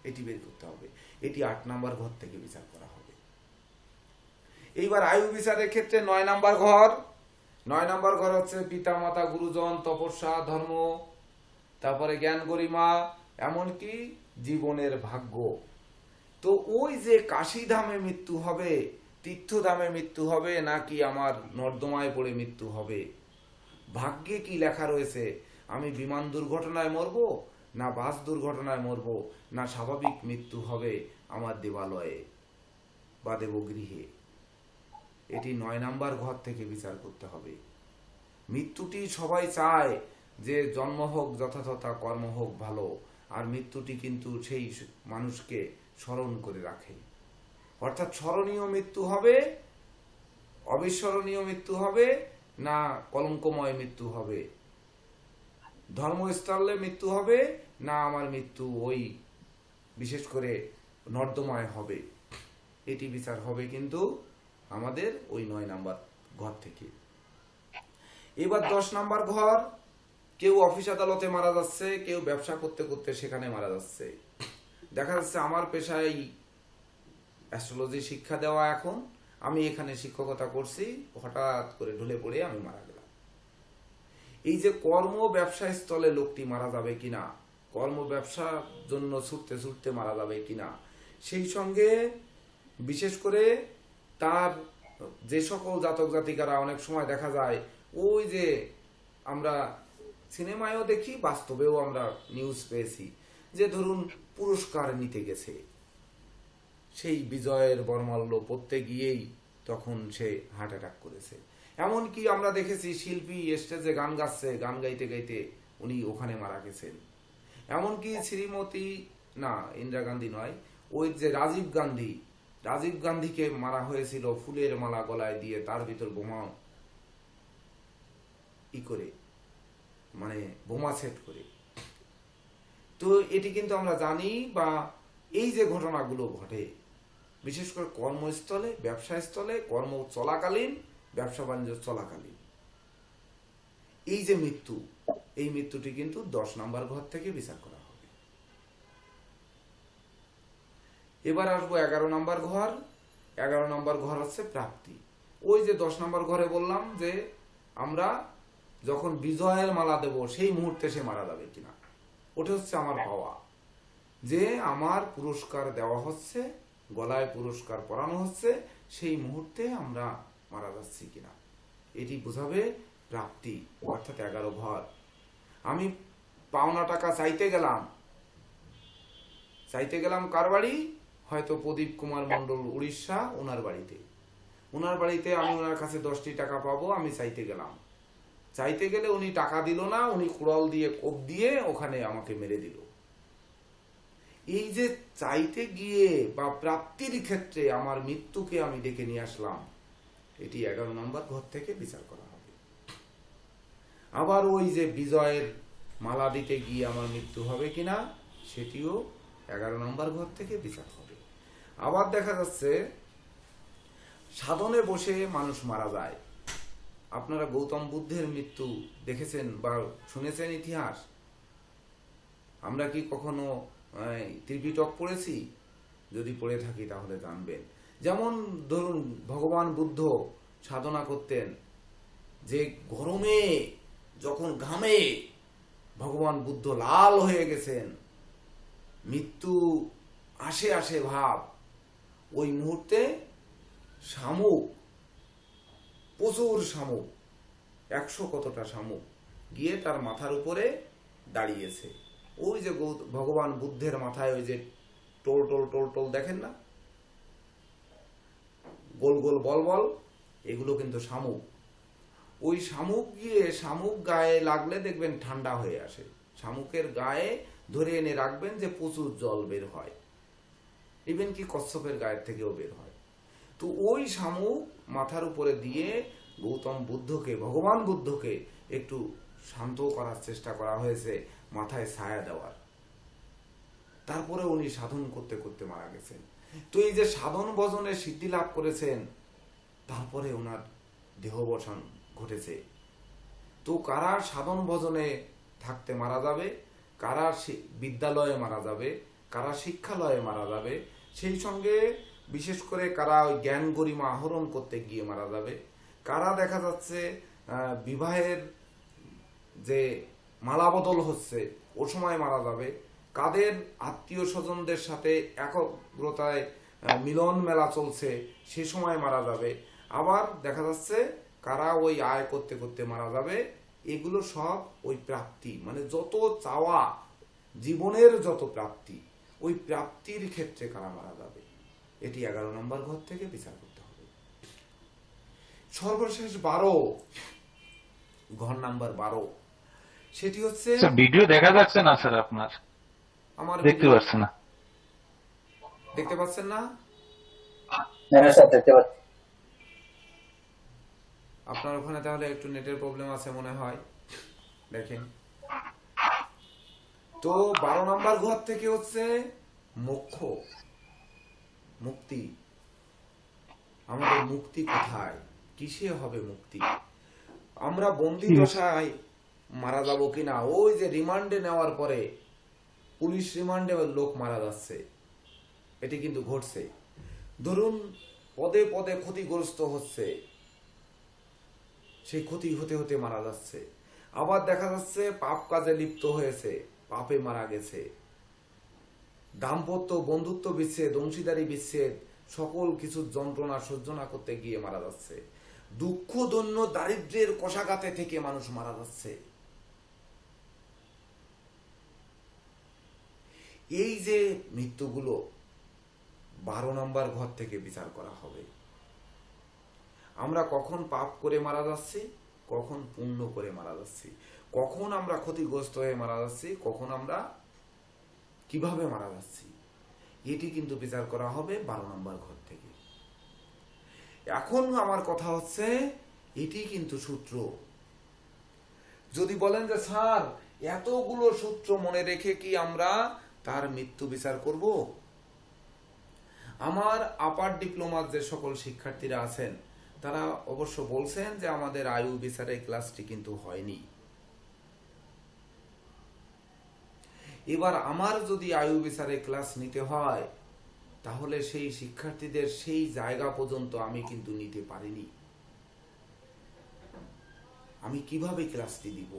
এটি বের করতে হবে। এটি ৮ নাম্বার ঘর থেকে বিচার করা হবে। এইবার আয়ু বিচারের ক্ষেত্রে ৯ নাম্বার ঘর, ৯ নাম্বার ঘর হচ্ছে পিতা মাতা গুরুজন, তপস্যা, ধর্ম, তারপরে জ্ঞান গরিমা, এমনকি জীবনের ভাগ্য। তো ওই যে কাশিধামে মৃত্যু হবে, তীর্থধামে মৃত্যু হবে, নাকি আমার নর্দমায় পড়ে মৃত্যু হবে, ভাগ্যে কি লেখা রয়েছে? আমি বিমান দুর্ঘটনায় মরব, না বাস দুর্ঘটনায় মরব, না স্বাভাবিক মৃত্যু হবে আমার দেবালয়ে বা দেবগৃহে, এটি ৯ নাম্বার ঘর থেকে বিচার করতে হবে। মৃত্যুটি সবাই চায় যে জন্ম হোক যথাযথা, কর্ম হোক ভালো, আর মৃত্যুটি কিন্তু সেই মানুষকে স্মরণ করে রাখে। অর্থাৎ স্মরণীয় মৃত্যু হবে, অবিস্মরণীয় মৃত্যু হবে, না কলঙ্কময় মৃত্যু হবে, ধর্মস্থলে মৃত্যু হবে, না আমার মৃত্যু ওই বিশেষ করে নর্দমায় হবে, এটি বিচার হবে কিন্তু আমাদের ওই ৯ নাম্বার ঘর থেকে। এবার ১০ নাম্বার ঘর, কেউ অফিস আদালতে মারা যাচ্ছে, কেউ ব্যবসা করতে করতে সেখানে মারা যাচ্ছে। দেখা যাচ্ছে আমার পেশায় অ্যাস্ট্রোলজি শিক্ষা দেওয়া এখন, আমি এখানে শিক্ষকতা করছি, হঠাৎ করে ঢলে পড়ে আমি মারা গেলাম। এই যে কর্ম ব্যবসা স্থলে লোকটি মারা যাবে কিনা, কর্ম ব্যবসার জন্য ছুটতে ছুটতে মারা যাবে কিনা, সেই সঙ্গে বিশেষ করে তার যে সকল জাতক জাতিকারা অনেক সময় দেখা যায়, ওই যে আমরা সিনেমায়ও দেখি, বাস্তবেও আমরা নিউজ পেয়েছি, যে ধরুন পুরস্কার নিতে গেছে, সেই বিজয়ের বর্মাল্য পড়তে গিয়েই তখন সে হার্ট অ্যাটাক করেছে। এমনকি আমরা দেখেছি শিল্পী স্টেজে গান গাচ্ছে, গান গাইতে গাইতে উনি ওখানে মারা গেছেন। এমনকি শ্রীমতী না, ইন্দিরা গান্ধী নয়, ওই যে রাজীব গান্ধীকে মারা হয়েছিল ফুলের মালা গলায় দিয়ে, তার ভিতর বোমা করে, মানে বোমা সেট করে। তো এটি কিন্তু আমরা জানি, বা এই যে ঘটনাগুলো ঘটে বিশেষ করে কর্মস্থলে, ব্যবসা স্থলে, কর্ম চলাকালীন, ব্যবসা বাণিজ্য চলাকালীন, এই যে মৃত্যু, এই মৃত্যুটি কিন্তু 10 নম্বর ঘর থেকে বিচার করা হবে। এবার আসবো 11 নম্বর ঘর। 11 নম্বর ঘর হচ্ছে প্রাপ্তি। ওই যে 10 নম্বর ঘরে বললাম যে আমরা যখন বিজয়ের মালা দেব সেই মুহূর্তে সে মারা যাবে কিনা, ওটা হচ্ছে আমার পাওয়া, যে আমার পুরস্কার দেওয়া হচ্ছে, গলায় পুরস্কার পরানো হচ্ছে, সেই মুহূর্তে আমরা মারা যাচ্ছি কিনা, এটি বোঝাবে প্রাপ্তি, অর্থাৎ 11 ঘর। আমি পাওনা টাকা চাইতে গেলাম কার বাড়ি, হয়তো প্রদীপ কুমার মন্ডল উড়িষ্যা, ওনার বাড়িতে আমি ওনার কাছে 10টি টাকা পাবো, আমি চাইতে গেলে উনি টাকা দিল না, উনি কুড়াল দিয়ে কোপ দিয়ে ওখানে আমাকে মেরে দিল। এই যে চাইতে গিয়ে বা প্রাপ্তির ক্ষেত্রে আমার মৃত্যুকে আমি ডেকে নিয়ে আসলাম, এটি 11 নম্বর ঘর থেকে বিচার করা হবে। আবার ওই যে বিজয়ের মালা দিতে গিয়ে আমার মৃত্যু হবে কিনা, সেটিও 11 নম্বর ঘর থেকে বিচার হবে। আবার দেখা যাচ্ছে সাধনে বসে মানুষ মারা যায়। আপনারা গৌতম বুদ্ধের মৃত্যু দেখেছেন বা শুনেছেন ইতিহাস? আমরা কি কখনো ত্রিপিটক পড়েছি? যদি পড়ে থাকি তাহলে জানবেন। যেমন ধরুন ভগবান বুদ্ধ সাধনা করতেন, যে গরমে যখন ঘামে ভগবান বুদ্ধ লাল হয়ে গেছেন, মৃত্যু আসে ভাব, ওই মুহূর্তে শামুক, প্রচুর শামুক, 100 কতটা শামুক গিয়ে তার মাথার উপরে দাঁড়িয়েছে। ওই যে ভগবান বুদ্ধের মাথায় ওই যে টোল টোল দেখেন না, গোল গোল বল, এগুলো কিন্তু শামুক। ওই শামুক গিয়ে শামুক গায়ে লাগলে দেখবেন ঠান্ডা হয়ে আসে। শামুকের গায়ে ধরে এনে রাখবেন যে প্রচুর জল বের হয়, ইভেন কি কচ্ছপের গায়ের থেকেও বের হয়। তো ওই শামুক মাথার উপরে দিয়ে ভগবান বুদ্ধকে একটু শান্ত করার চেষ্টা করা হয়েছে, মাথায় ছায়া দেওয়ার। তারপরে উনি সাধন করতে করতে মারা গেছেন। তো এই যে সাধন ভজনে সিদ্ধি লাভ করেছেন, তারপরে ওনার দেহবসান ঘটেছে। তো কারা সাধন ভজনে থাকতে মারা যাবে, কারা বিদ্যালয়ে মারা যাবে, কারা শিক্ষালয়ে মারা যাবে, সেই সঙ্গে বিশেষ করে কারা ওই জ্ঞান গরিমা আহরণ করতে গিয়ে মারা যাবে, কারা দেখা যাচ্ছে বিবাহের যে মালা বদল হচ্ছে ও সময় মারা যাবে, কাদের আত্মীয় স্বজনদের সাথে একগ্রতায় মিলন মেলা চলছে সে সময় মারা যাবে, আবার দেখা যাচ্ছে কারা ওই আয় করতে করতে মারা যাবে। এগুলো সব ওই প্রাপ্তি, মানে যত চাওয়া, জীবনের যত প্রাপ্তি, ওই প্রাপ্তির ক্ষেত্রে কারা মারা যাবে, এটি 11 নম্বর ঘর থেকে বিচার করতে হবে। সর্বশেষ 12 ঘর নাম্বার 12, সেটি হচ্ছে ভিডিও দেখা যাচ্ছে না স্যার, আপনার আমার দেখতে পাচ্ছেন না? দেখতে পাচ্ছেন না? দেখতে পাচ্ছি। আপনার ওখানে তাহলে একটু নেটের প্রবলেম আছে মনে হয়, দেখেন। তো 12 নম্বর ঘর থেকে হচ্ছে মোক্ষ, মুক্তি। আমাদের মুক্তি কোথায়, কিসে হবে মুক্তি? আমরা বন্দি দশায় মারা যাব কিনা? ওই যে রিমান্ডে নেওয়ার পরে, পুলিশ রিমান্ডে লোক মারা যাচ্ছে, এটি কিন্তু ঘটছে। ধরুন পদে পদে ক্ষতিগ্রস্ত হচ্ছে, সেই ক্ষতি হতে হতে মারা যাচ্ছে। আবার দেখা যাচ্ছে পাপ কাজে লিপ্ত হয়েছে, পাপে মারা গেছে। দাম্পত্য বন্ধুত্ব বিচ্ছেদ, অংশীদারি বিচ্ছেদ, সকল কিছু যন্ত্রণা সহ্য না করতে গিয়ে মারা যাচ্ছে। দুঃখ দৈন্য দারিদ্র্যের কষাঘাতে থেকে মানুষ মারা যাচ্ছে। এই যে মৃত্যুগুলো 12 নম্বর ঘর থেকে বিচার করা হবে। আমরা কখন পাপ করে মারা যাচ্ছি, কখন পুণ্য করে মারা যাচ্ছি, কখন আমরা ক্ষতিগ্রস্ত হয়ে মারা যাচ্ছি, কখন আমরা কিভাবে মারা যাচ্ছি, এটি কিন্তু বিচার করা হবে 12 নম্বর ঘর থেকে। এখন আমার কথা হচ্ছে এটি কিন্তু সূত্র। যদি বলেন যে স্যার এতগুলো সূত্র মনে রেখে কি আমরা তার মৃত্যু বিচার করব? আমার আপার ডিপ্লোমার যে সকল শিক্ষার্থীরা আছেন তারা অবশ্য বলছেন যে আমাদের আয়ু বিচারের ক্লাসটি কিন্তু হয়নি। এবার আমার যদি আয়ু বিচারের ক্লাস নিতে হয় তাহলে সেই শিক্ষার্থীদের সেই জায়গা পর্যন্ত আমি কিন্তু নিতে পারিনি। আমি কিভাবে ক্লাসটি দিব?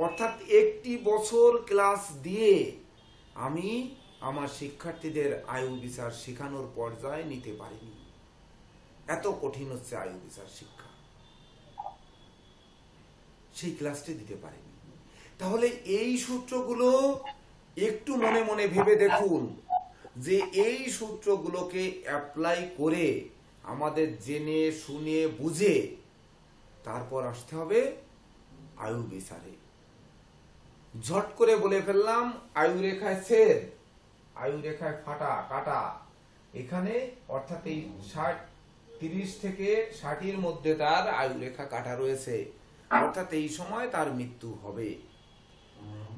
অর্থাৎ একটি বছর ক্লাস দিয়ে আমি আমার শিক্ষার্থীদের আয়ু বিচার শেখানোর পর্যায়ে নিতে পারিনি। এত কঠিন হচ্ছে আয়ু বিচার শিক্ষা, সেই ক্লাসটি দিতে পারিনি। তাহলে এই সূত্রগুলো একটু মনে মনে ভেবে দেখুন যে এই সূত্রগুলোকে অ্যাপ্লাই করে আমাদের জেনে শুনে বুঝে তারপর আসতে হবে আয়ু বিচারে। ঝট করে বলে ফেললাম আয়ু রেখায় ছেদ, আয়ু রেখায় ফাটা কাটা, এখানে অর্থাৎ এই 30 থেকে 60-এর মধ্যে তার আয়ু রেখা কাটা রয়েছে, অর্থাৎ এই সময় তার মৃত্যু হবে।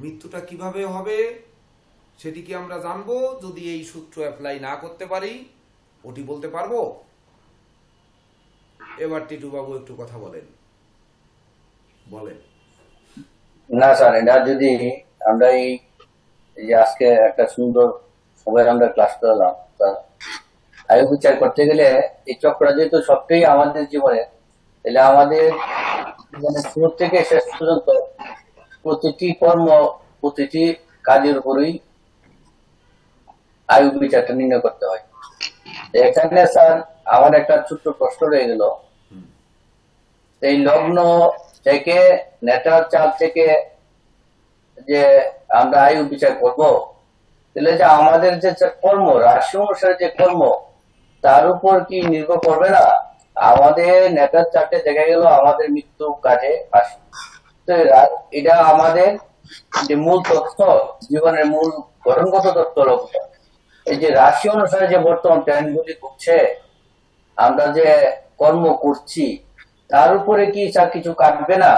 মৃত্যুটা কিভাবে হবে সেটি কি আমরা জানবো যদি এই সূত্র অ্যাপ্লাই না করতে পারি? ওটি বলতে পারবো? এবার টিটু বাবু একটু কথা বলেন। না স্যার, এটা যদি আমরা এই যে আজকে একটা সুন্দর সবাই আমরা ক্লাস করলাম, আয়ু বিচার করতে গেলে এই চক্র যেহেতু সবটাই আমাদের জীবনে, তাহলে আমাদের মানে শুরু থেকে শেষ পর্যন্ত প্রতিটি কর্ম প্রতিটি কাজের উপরই আয়ু বিচারটা নির্ণয় করতে হয়। এখানে স্যার আমার একটা ছোট্ট প্রশ্ন রয়ে গেল, এই লগ্ন থেকে নেটাল চাপ থেকে যে আমরা আয়ু বিচার করব, তাহলে যে আমাদের যে কর্ম রাশি অনুসারে যে কর্ম তার উপর কি নির্ভর করবে না? আমাদের নেটাল চার্টে দেখা গেল আমাদের মৃত্যু কাটে আসে, তো এটা আমাদের যে মূল তথ্য, জীবনের মূল গঠনগত তথ্য লক্ষ্য, এই যে রাশি অনুসারে যে বর্তমান প্ল্যানগুলি ঘুরছে, আমরা যে কর্ম করছি তার উপরে কি স্যার কিছু কাটবে না?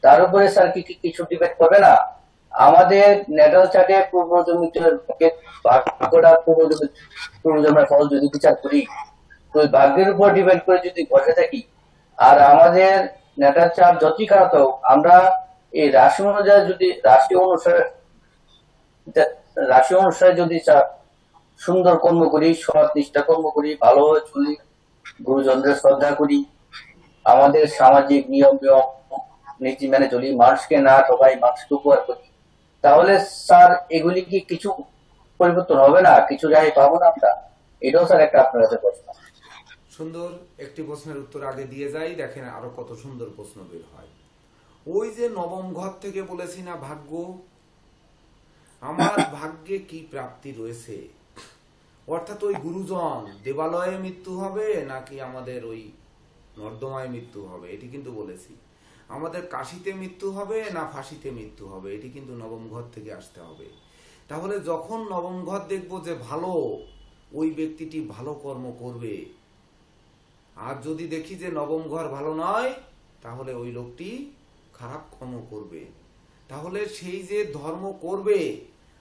তার উপরে স্যার কি কিছু ডিপেন্ড করবে না? আমাদের নেটাল চার্টে পূর্বজন্মের ফল যদি বিচার করি, তো ভাগ্যের উপর ডিপেন্ড করে যদি বসে থাকি, আর আমাদের নেটাল চার্ট যতই খারাপ হোক, আমরা এই রাশি অনুযায়ী যদি রাশি অনুসারে যদি সুন্দর কর্ম করি, সৎ নিষ্ঠা কর্ম করি, ভালোভাবে চলি, গুরুজনদের শ্রদ্ধা করি, আমাদের সামাজিক নিয়ম নীতি মেনে চলি, মানুষকে না ঠকাই, মানুষকে উপকার করি, তাহলে স্যার এগুলি কি কিছু পরিবর্তন হবে না? কিছু জায়গায় পাবো না আমরা? এটাও স্যার একটা আপনার কাছে প্রশ্ন। সুন্দর একটি প্রশ্নের উত্তর আগে দিয়ে যাই, দেখেন আরো কত সুন্দর প্রশ্ন বের হয়। ওই যে নবম ঘর থেকে বলেছি না ভাগ্য, আমার ভাগ্যে কি প্রাপ্তি রয়েছে, অর্থাৎ ওই গুরুজন দেবালয়ে মৃত্যু হবে নাকি আমাদের ওই নর্দমায় মৃত্যু হবে, এটি কিন্তু বলেছি। আমাদের কাশিতে মৃত্যু হবে না ফাঁসিতে মৃত্যু হবে, এটি কিন্তু নবম ঘর থেকে আসতে হবে। তাহলে যখন নবম ঘর দেখবো যে ভালো, ওই ব্যক্তিটি ভালো কর্ম করবে। আর যদি দেখি যে নবম ঘর ভালো নয়, তাহলে ওই লোকটি খারাপ কর্ম করবে। তাহলে সেই যে ধর্ম করবে,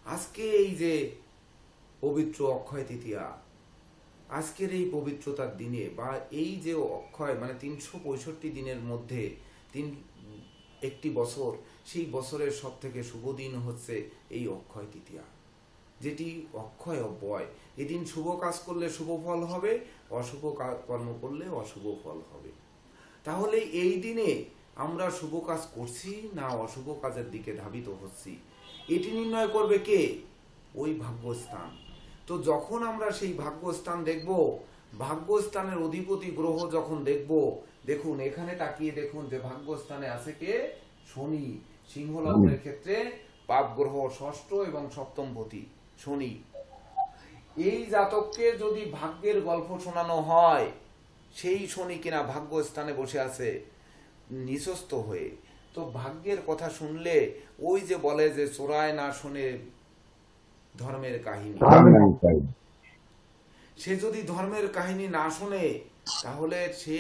আজকে এই যে পবিত্র অক্ষয় তৃতীয়া, আজকের এই পবিত্রতার দিনে বা এই যে অক্ষয় মানে 365 দিনের মধ্যে একটি বছর, সেই বছরের সব থেকে শুভ দিন হচ্ছে এই অক্ষয় তৃতীয়া। যেটি অক্ষয় অব্যয়। এদিন শুভ কাজ করলে শুভ ফল হবে, অশুভ কর্ম করলে অশুভ ফল হবে। তাহলে এই দিনে আমরা শুভ কাজ করছি না অশুভ কাজের দিকে ধাবিত হচ্ছি, এটি নির্ণয় করবে কে? ওই ভাগ্যস্থান। তো যখন আমরা সেই ভাগ্যস্থান দেখব, ভাগ্যস্থানের অধিপতি গ্রহ যখন দেখব, দেখুন এখানে তাকিয়ে দেখুন যে ভাগ্যস্থানে আছে কে? শনি। সিংহ লগ্নের ক্ষেত্রে পাপ গ্রহ ষষ্ঠ এবং সপ্তমপতি শনি। এই জাতককে যদি ভাগ্যের গল্প শোনানো হয়, সেই শনি কিনা ভাগ্যস্থানে বসে আছে নিঃস্বস্ত হয়ে, তো ভাগ্যের কথা শুনলে ওই যে বলে যে চোরায় না শুনে ধর্মের কাহিনী, সে যদি ধর্মের কাহিনী না শুনে তাহলে সে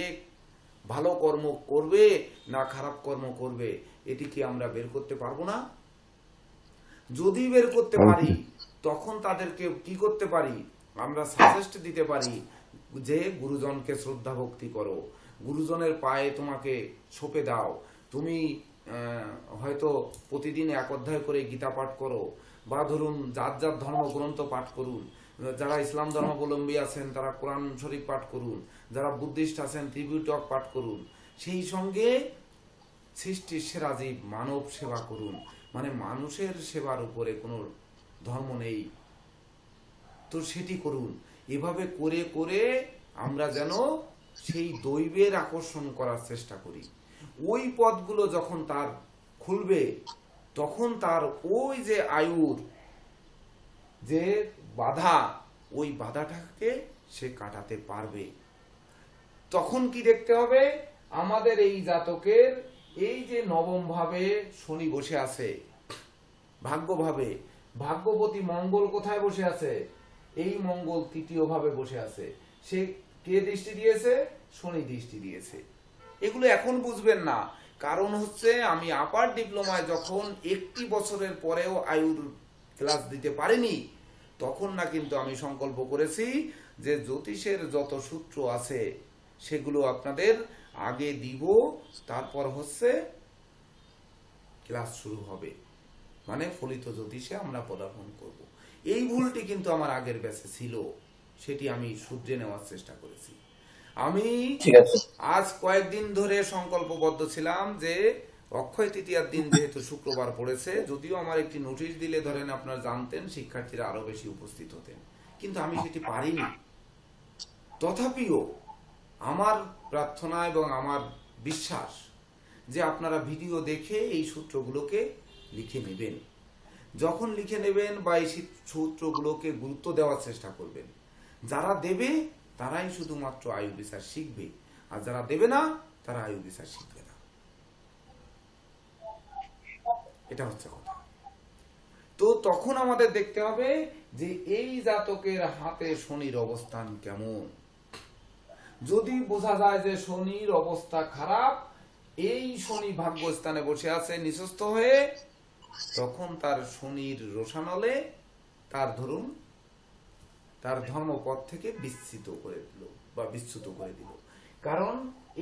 ভালো কর্ম করবে না খারাপ কর্ম করবে, এটি কি আমরা বের করতে পারবো না? যদি বের করতে পারি তখন তাদেরকে কি করতে পারি? আমরা সাজেস্ট দিতে পারি যে গুরুজনকে শ্রদ্ধা ভক্তি করো, গুরুজনের পায়ে তোমাকে সঁপে দাও, তুমি হয়তো প্রতিদিন এক অধ্যায় করে গীতা পাঠ করো, বা ধরুন যার যার ধর্মগ্রন্থ পাঠ করুন, যারা ইসলাম ধর্মাবলম্বী আছেন তারা কোরআন শরীফ পাঠ করুন, যারা বুদ্ধিস্ট আছেন ত্রিপিটক পাঠ করুন, সেই সঙ্গে সৃষ্টির সেরা জীব মানব সেবা করুন। মানে মানুষের সেবার উপরে কোনো ধর্ম নেই, তো সেটি করুন। এভাবে করে করে আমরা যেন সেই দৈবের আকর্ষণ করার চেষ্টা করি। ওই পথগুলো যখন তার খুলবে তখন তার ওই যে আয়ুর যে বাধা, ওই বাধাটাকে সে কাটাতে পারবে। তখন কি দেখতে হবে? আমাদের এই জাতকের এই যে নবম ভাবে শনি বসে আছে ভাগ্যভাবে, ভাগ্যপতি মঙ্গল কোথায় বসে আছে? এই মঙ্গল তৃতীয় ভাবে বসে আছে। সে কে দৃষ্টি দিয়েছে? শনি দৃষ্টি দিয়েছে। এগুলো এখন বুঝবেন না, কারণ হচ্ছে আমি আপার ডিপ্লোমায় যখন 1 বছরের পরেও আয়ুর ক্লাস দিতে পারিনি, তখন না কিন্তু আমি সংকল্প করেছি যে জ্যোতিষের যত সূত্র আছে সেগুলো আপনাদের আগে দিব, তারপর হচ্ছে ক্লাস শুরু হবে, মানে ফলিত জ্যোতিষে আমরা পদার্পণ করব। এই ভুলটি কিন্তু আমার আগের ব্যাচে ছিল, সেটি আমি শুধরে নেওয়ার চেষ্টা করেছি। আমি আজ কয়েকদিন ধরে সংকল্পবদ্ধ ছিলাম যে অক্ষয় তৃতীয়ার দিন যেহেতু শুক্রবার পড়েছে, যদিও আমার একটি নোটিশ দিলে ধরেন আপনারা জানতেন, শিক্ষার্থীরা আরো বেশি উপস্থিত হতেন, কিন্তু আমি সেটি পারিনি। তথাপিও আমার প্রার্থনা এবং আমার বিশ্বাস যে আপনারা ভিডিও দেখে এই সূত্রগুলোকে লিখে নেবেন। যখন লিখে নেবেন বা এই সূত্রগুলোকে গুরুত্ব দেওয়ার চেষ্টা করবেন, যারা দেবে তারাই শুধুমাত্র আয়ু বিচার শিখবে, আর যারা দেবে না তারা আয়ু বিচার শিখবে না। এটা হচ্ছে কথা। তো তখন আমাদের দেখতে হবে যে এই জাতকের হাতে শনির অবস্থান কেমন। যদি বোঝা যায় যে শনির অবস্থা খারাপ, এই শনি ভাগ্যস্থানে বসে আছে নিঃস্বস্ত হয়ে, তখন তার শনির রোষানলে তার ধরুন তার ধর্মপথ থেকে বিচ্যুত করে দিল বা বিচ্যুত করে দিল। কারণ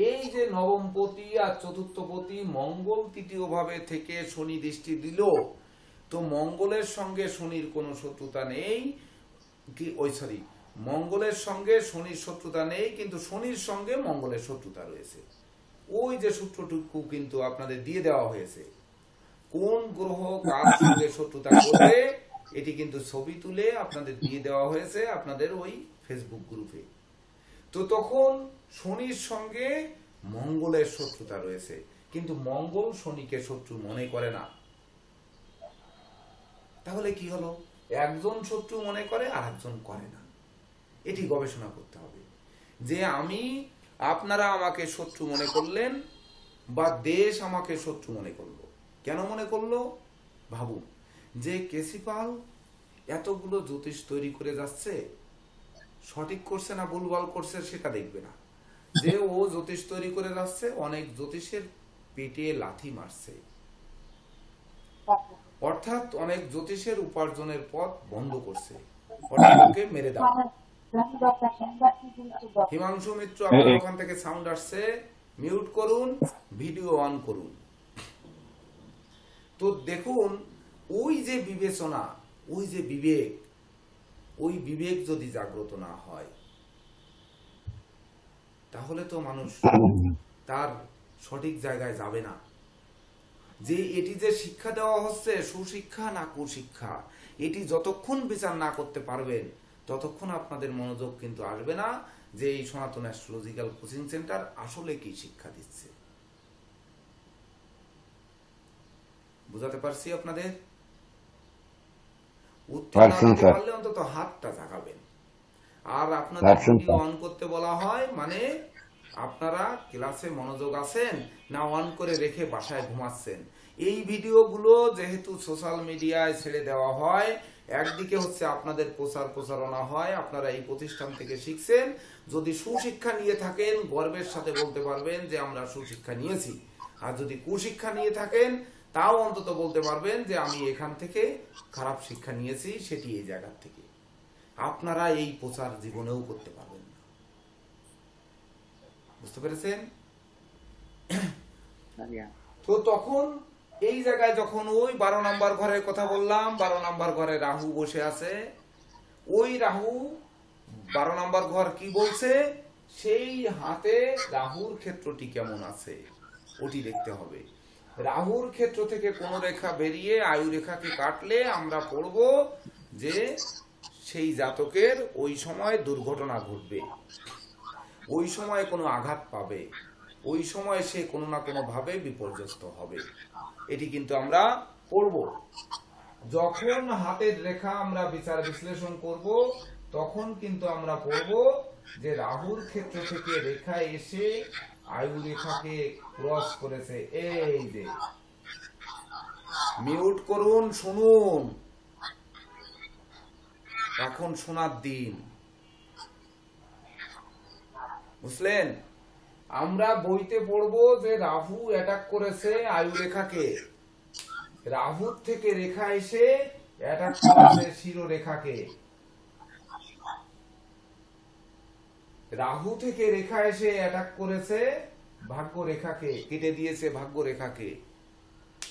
এই যে নবমপতি আর চতুর্থপতি মঙ্গল তৃতীয় ভাবে থেকে শনি দৃষ্টি দিল, তো মঙ্গলের সঙ্গে শনির কোনো শত্রুতা নেই, মঙ্গলের সঙ্গে শনির শত্রুতা নেই, কিন্তু শনির সঙ্গে মঙ্গলের শত্রুতা রয়েছে। ওই যে সূত্রটুকু কিন্তু আপনাদের দিয়ে দেওয়া হয়েছে, কোন গ্রহ কার সঙ্গে শত্রুতা করবে এটি কিন্তু ছবি তুলে আপনাদের দিয়ে দেওয়া হয়েছে আপনাদের ওই ফেসবুক গ্রুপে। তো তখন শনির সঙ্গে মঙ্গলের শত্রুতা রয়েছে, কিন্তু মঙ্গল শনিকে শত্রু মনে করে না। তাহলে কি হলো? একজন শত্রু মনে করে আর একজন করে না। এটি গবেষণা করতে হবে যে আপনারা আমাকে শত্রু মনে করলেন বা দেশ আমাকে শত্রু মনে করলো, কেন মনে করলো? ভাবুন যে কেসিপাল এতগুলো জ্যোতিষ তৈরি করে যাচ্ছে, সঠিক করছে না ভুলভাল করছে সেটা দেখবে না, যে ও জ্যোতিষ তৈরি করে যাচ্ছে অনেক জ্যোতিষের পেটে লাথি মারছে, অর্থাৎ অনেক জ্যোতিষের উপার্জনের পথ বন্ধ করছে, ওকে মেরে দাও। হিমাংশু মিত্র আপনার ওখান থেকে সাউন্ড আসছে, মিউট করুন, ভিডিও অন করুন। তো দেখুন ওই যে বিবেচনা, ওই যে বিবেক, ওই বিবেক যদি জাগ্রত না হয়, তাহলে তো মানুষ তার সঠিক জায়গায় যাবে না। যে এটি যে শিক্ষা দেওয়া হচ্ছে সুশিক্ষা না কুশিক্ষা, এটি যতক্ষণ বিচার না করতে পারবেন ততক্ষণ আপনাদের মনোযোগ কিন্তু আসবে না যে এই সনাতন অ্যাস্ট্রোলজিক্যাল কোচিং সেন্টার আসলে কি শিক্ষা দিচ্ছে। বুঝাতে পারছি আপনাদের? উত্তর না পারছেন, দিতে স্যার। পারলে অন্তত হাতটা জাগাবেন। আর আপনাদের পারছেন, ভিডিও স্যার। অন করতে বলা হয় মানে আপনারা ক্লাসে মনোযোগ আছেন না অন করে রেখে বাসায় ঘুমাচ্ছেন। এই ভিডিওগুলো যেহেতু সোশ্যাল মিডিয়ায় ছেড়ে দেওয়া হয়, একদিকে হচ্ছে আপনাদের প্রচারণা হয়, আপনারা এই প্রতিষ্ঠান থেকে শিখছেন। যদি সুশিক্ষা নিয়ে থাকেন গর্বের সাথে বলতে পারবেন যে আমরা সুশিক্ষা নিয়েছি, আর যদি কুশিক্ষা নিয়ে থাকেন তাও অন্তত বলতে পারবেন যে আমি এখান থেকে খারাপ শিক্ষা নিয়েছি, সেটি এই জায়গা থেকে। আপনারা এই প্রচার জীবনেও করতে পারবেন না। বুঝতে পেরেছেন? তো তখন এই জায়গায় যখন ওই 12 নম্বর ঘরের কথা বললাম, 12 নম্বর ঘরে রাহু বসে আছে, ওই রাহু 12 নম্বর ঘর কি বলছে, সেই হাতে রাহুর ক্ষেত্রটি কেমন আছে ওটি দেখতে হবে। রাহুর ক্ষেত্র থেকে কোন রেখা বেরিয়ে আয়ু রেখাকে কাটলে আমরা পড়ব যে সেই জাতকের ওই সময় দুর্ঘটনা ঘটবে, ওই সময় কোনো আঘাত পাবে, ওই সময় সে কোনো না কোনো ভাবে বিপর্যস্ত হবে। এটি কিন্তু আমরা পড়ব। যখন হাতের রেখা আমরা বিচার বিশ্লেষণ করব তখন কিন্তু আমরা পড়ব যে রাহুর ক্ষেত্র থেকে রেখা এসে আয়ু রেখাকে ক্রস করেছে। এই যে মিউট করুন, শুনুন, এখন শোনার দিন। বুঝলেন? আমরা বইতে পড়বো যে রাহু অ্যাটাক করেছে আয়ু রেখাকে, রাহুর থেকে রেখা এসে অ্যাটাক করেছে শিরোরেখাকে, রাহু থেকে রেখা এসে অ্যাটাক করেছে ভাগ্য রেখাকে, কেটে দিয়েছে ভাগ্য রেখাকে।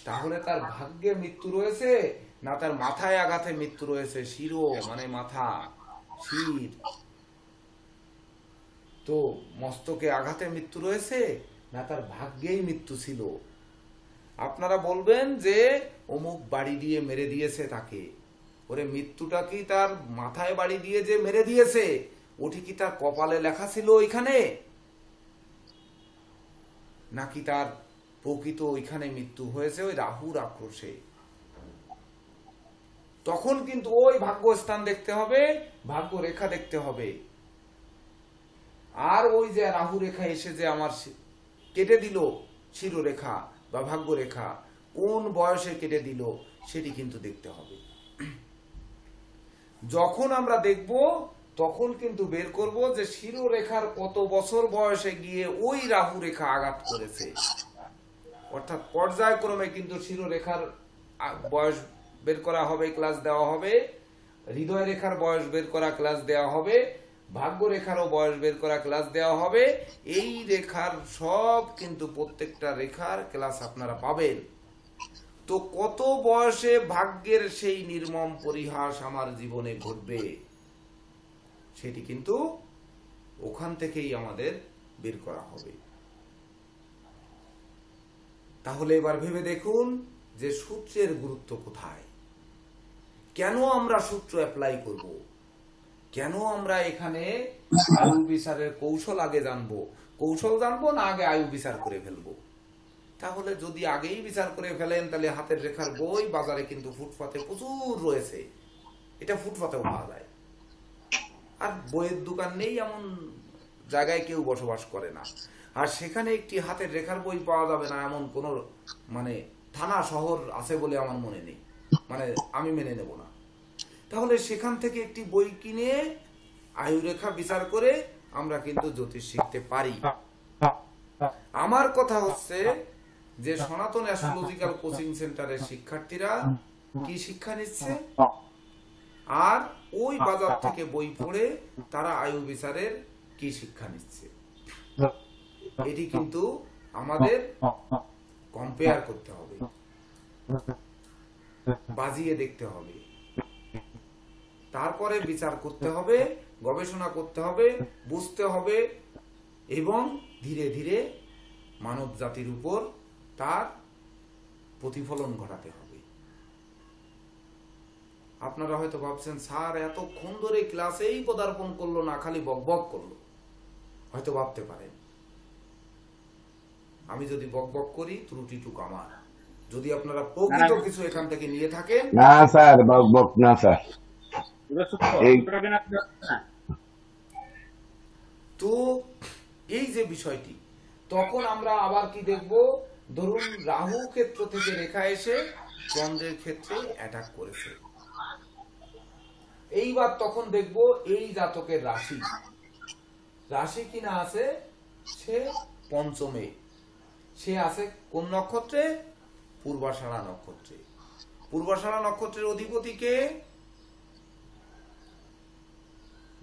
তাহলে তার ভাগ্যে মৃত্যু রয়েছে না তার মাথায় আঘাতে মৃত্যু রয়েছে? শিরো মানে মাথা, শির। তো মস্তকে আঘাতে মৃত্যু রয়েছে না তার ভাগ্যেই মৃত্যু ছিল? আপনারা বলবেন যে অমুক বাড়ি দিয়ে মেরে দিয়েছে তাকে। ওরে মৃত্যুটা কি তার মাথায় বাড়ি দিয়ে যে মেরে দিয়েছে ওটি কি তার কপালে লেখা ছিল ওইখানে, নাকি তার প্রকৃত ওইখানে মৃত্যু হয়েছে ওই রাহুর আক্রোশে? তখন কিন্তু ওই ভাগ্যস্থান দেখতে হবে, ভাগ্য রেখা দেখতে হবে। আর ওই যে রাহু রেখা এসে যে আমার কেটে দিল শিরোরেখা বা ভাগ্য রেখা, কোন বয়সে কেটে দিল সেটি কিন্তু দেখতে হবে। যখন আমরা দেখব তখন কিন্তু বের করব যে শিরোরেখার কত বছর বয়সে গিয়ে ওই রাহু রেখা আঘাত করেছে। অর্থাৎ পর্যায়ক্রমে কিন্তু শিরোরেখার বয়স বের করা হবে, ক্লাস দেওয়া হবে, হৃদয় রেখার বয়স বের করা ক্লাস দেওয়া হবে, ভাগ্য রেখারও বয়স বের করা ক্লাস দেওয়া হবে। এই রেখার সব কিন্তু প্রত্যেকটা রেখার ক্লাস আপনারা পাবেন। তো কত বয়সে ভাগ্যের সেই নির্মম পরিহাস আমার জীবনে ঘটবে সেটি কিন্তু ওখান থেকেই আমাদের বের করা হবে। তাহলে এবার ভেবে দেখুন যে সূত্রের গুরুত্ব কোথায়, কেন আমরা সূত্র অ্যাপ্লাই করব, কেন আমরা এখানে আয়ু বিচারের কৌশল আগে জানবো, কৌশল জানবো না আগে আয়ু বিচার করে ফেলবো? তাহলে যদি আগেই বিচার করে ফেলেন তাহলে হাতের রেখার বই বাজারে কিন্তু ফুটপাতে প্রচুর রয়েছে, এটা ফুটপাতেও পাওয়া যায়। আর বইয়ের দোকান নেই এমন জায়গায় কেউ বসবাস করে না, আর সেখানে একটি হাতের রেখার বই পাওয়া যাবে না এমন কোন মানে থানা শহর আছে বলে আমার মনে নেই, মানে আমি মেনে নেব না। তাহলে সেখান থেকে একটি বই কিনে আয়ু রেখা বিচার করে আমরা কিন্তু জ্যোতিষ শিখতে পারি। আমার কথা হচ্ছে যে সনাতন অ্যাস্ট্রোলজিক্যাল কোচিং সেন্টারের শিক্ষার্থীরা কি শিক্ষা নিচ্ছে, আর ওই বাজার থেকে বই পড়ে তারা আয়ু বিচারের কি শিক্ষা নিচ্ছে, এটি কিন্তু আমাদের কম্পেয়ার করতে হবে, বাজিয়ে দেখতে হবে। তারপরে বিচার করতে হবে, গবেষণা করতে হবে, বুঝতে হবে এবং ধীরে ধীরে মানব জাতির উপর তার প্রতিফলন ঘটাতে হবে। আপনারা হয়তো ভাবছেন স্যার এতক্ষণ ধরে ক্লাসেই পদার্পণ করলো না, খালি বকবক করলো, হয়তো ভাবতে পারেন। আমি যদি বকবক করি ত্রুটিটুক আমার। যদি আপনারা প্রকৃত কিছু এখান থেকে নিয়ে থাকেন, না স্যার, বক না স্যার। তো এই যে বিষয়টি, তখন আমরা আবার কি দেখব, ধরুন রাহু ক্ষেত্র থেকে রেখা এসে চন্দ্রের ক্ষেত্রে অ্যাটাক করেছে। এইবার তখন দেখব এই জাতকের রাশি, রাশি কিনা আছে, সে পঞ্চমে, সে আছে কোন নক্ষত্রে? পূর্বাষাঢ়া নক্ষত্রে। পূর্বাষাঢ়া নক্ষত্রের অধিপতি কে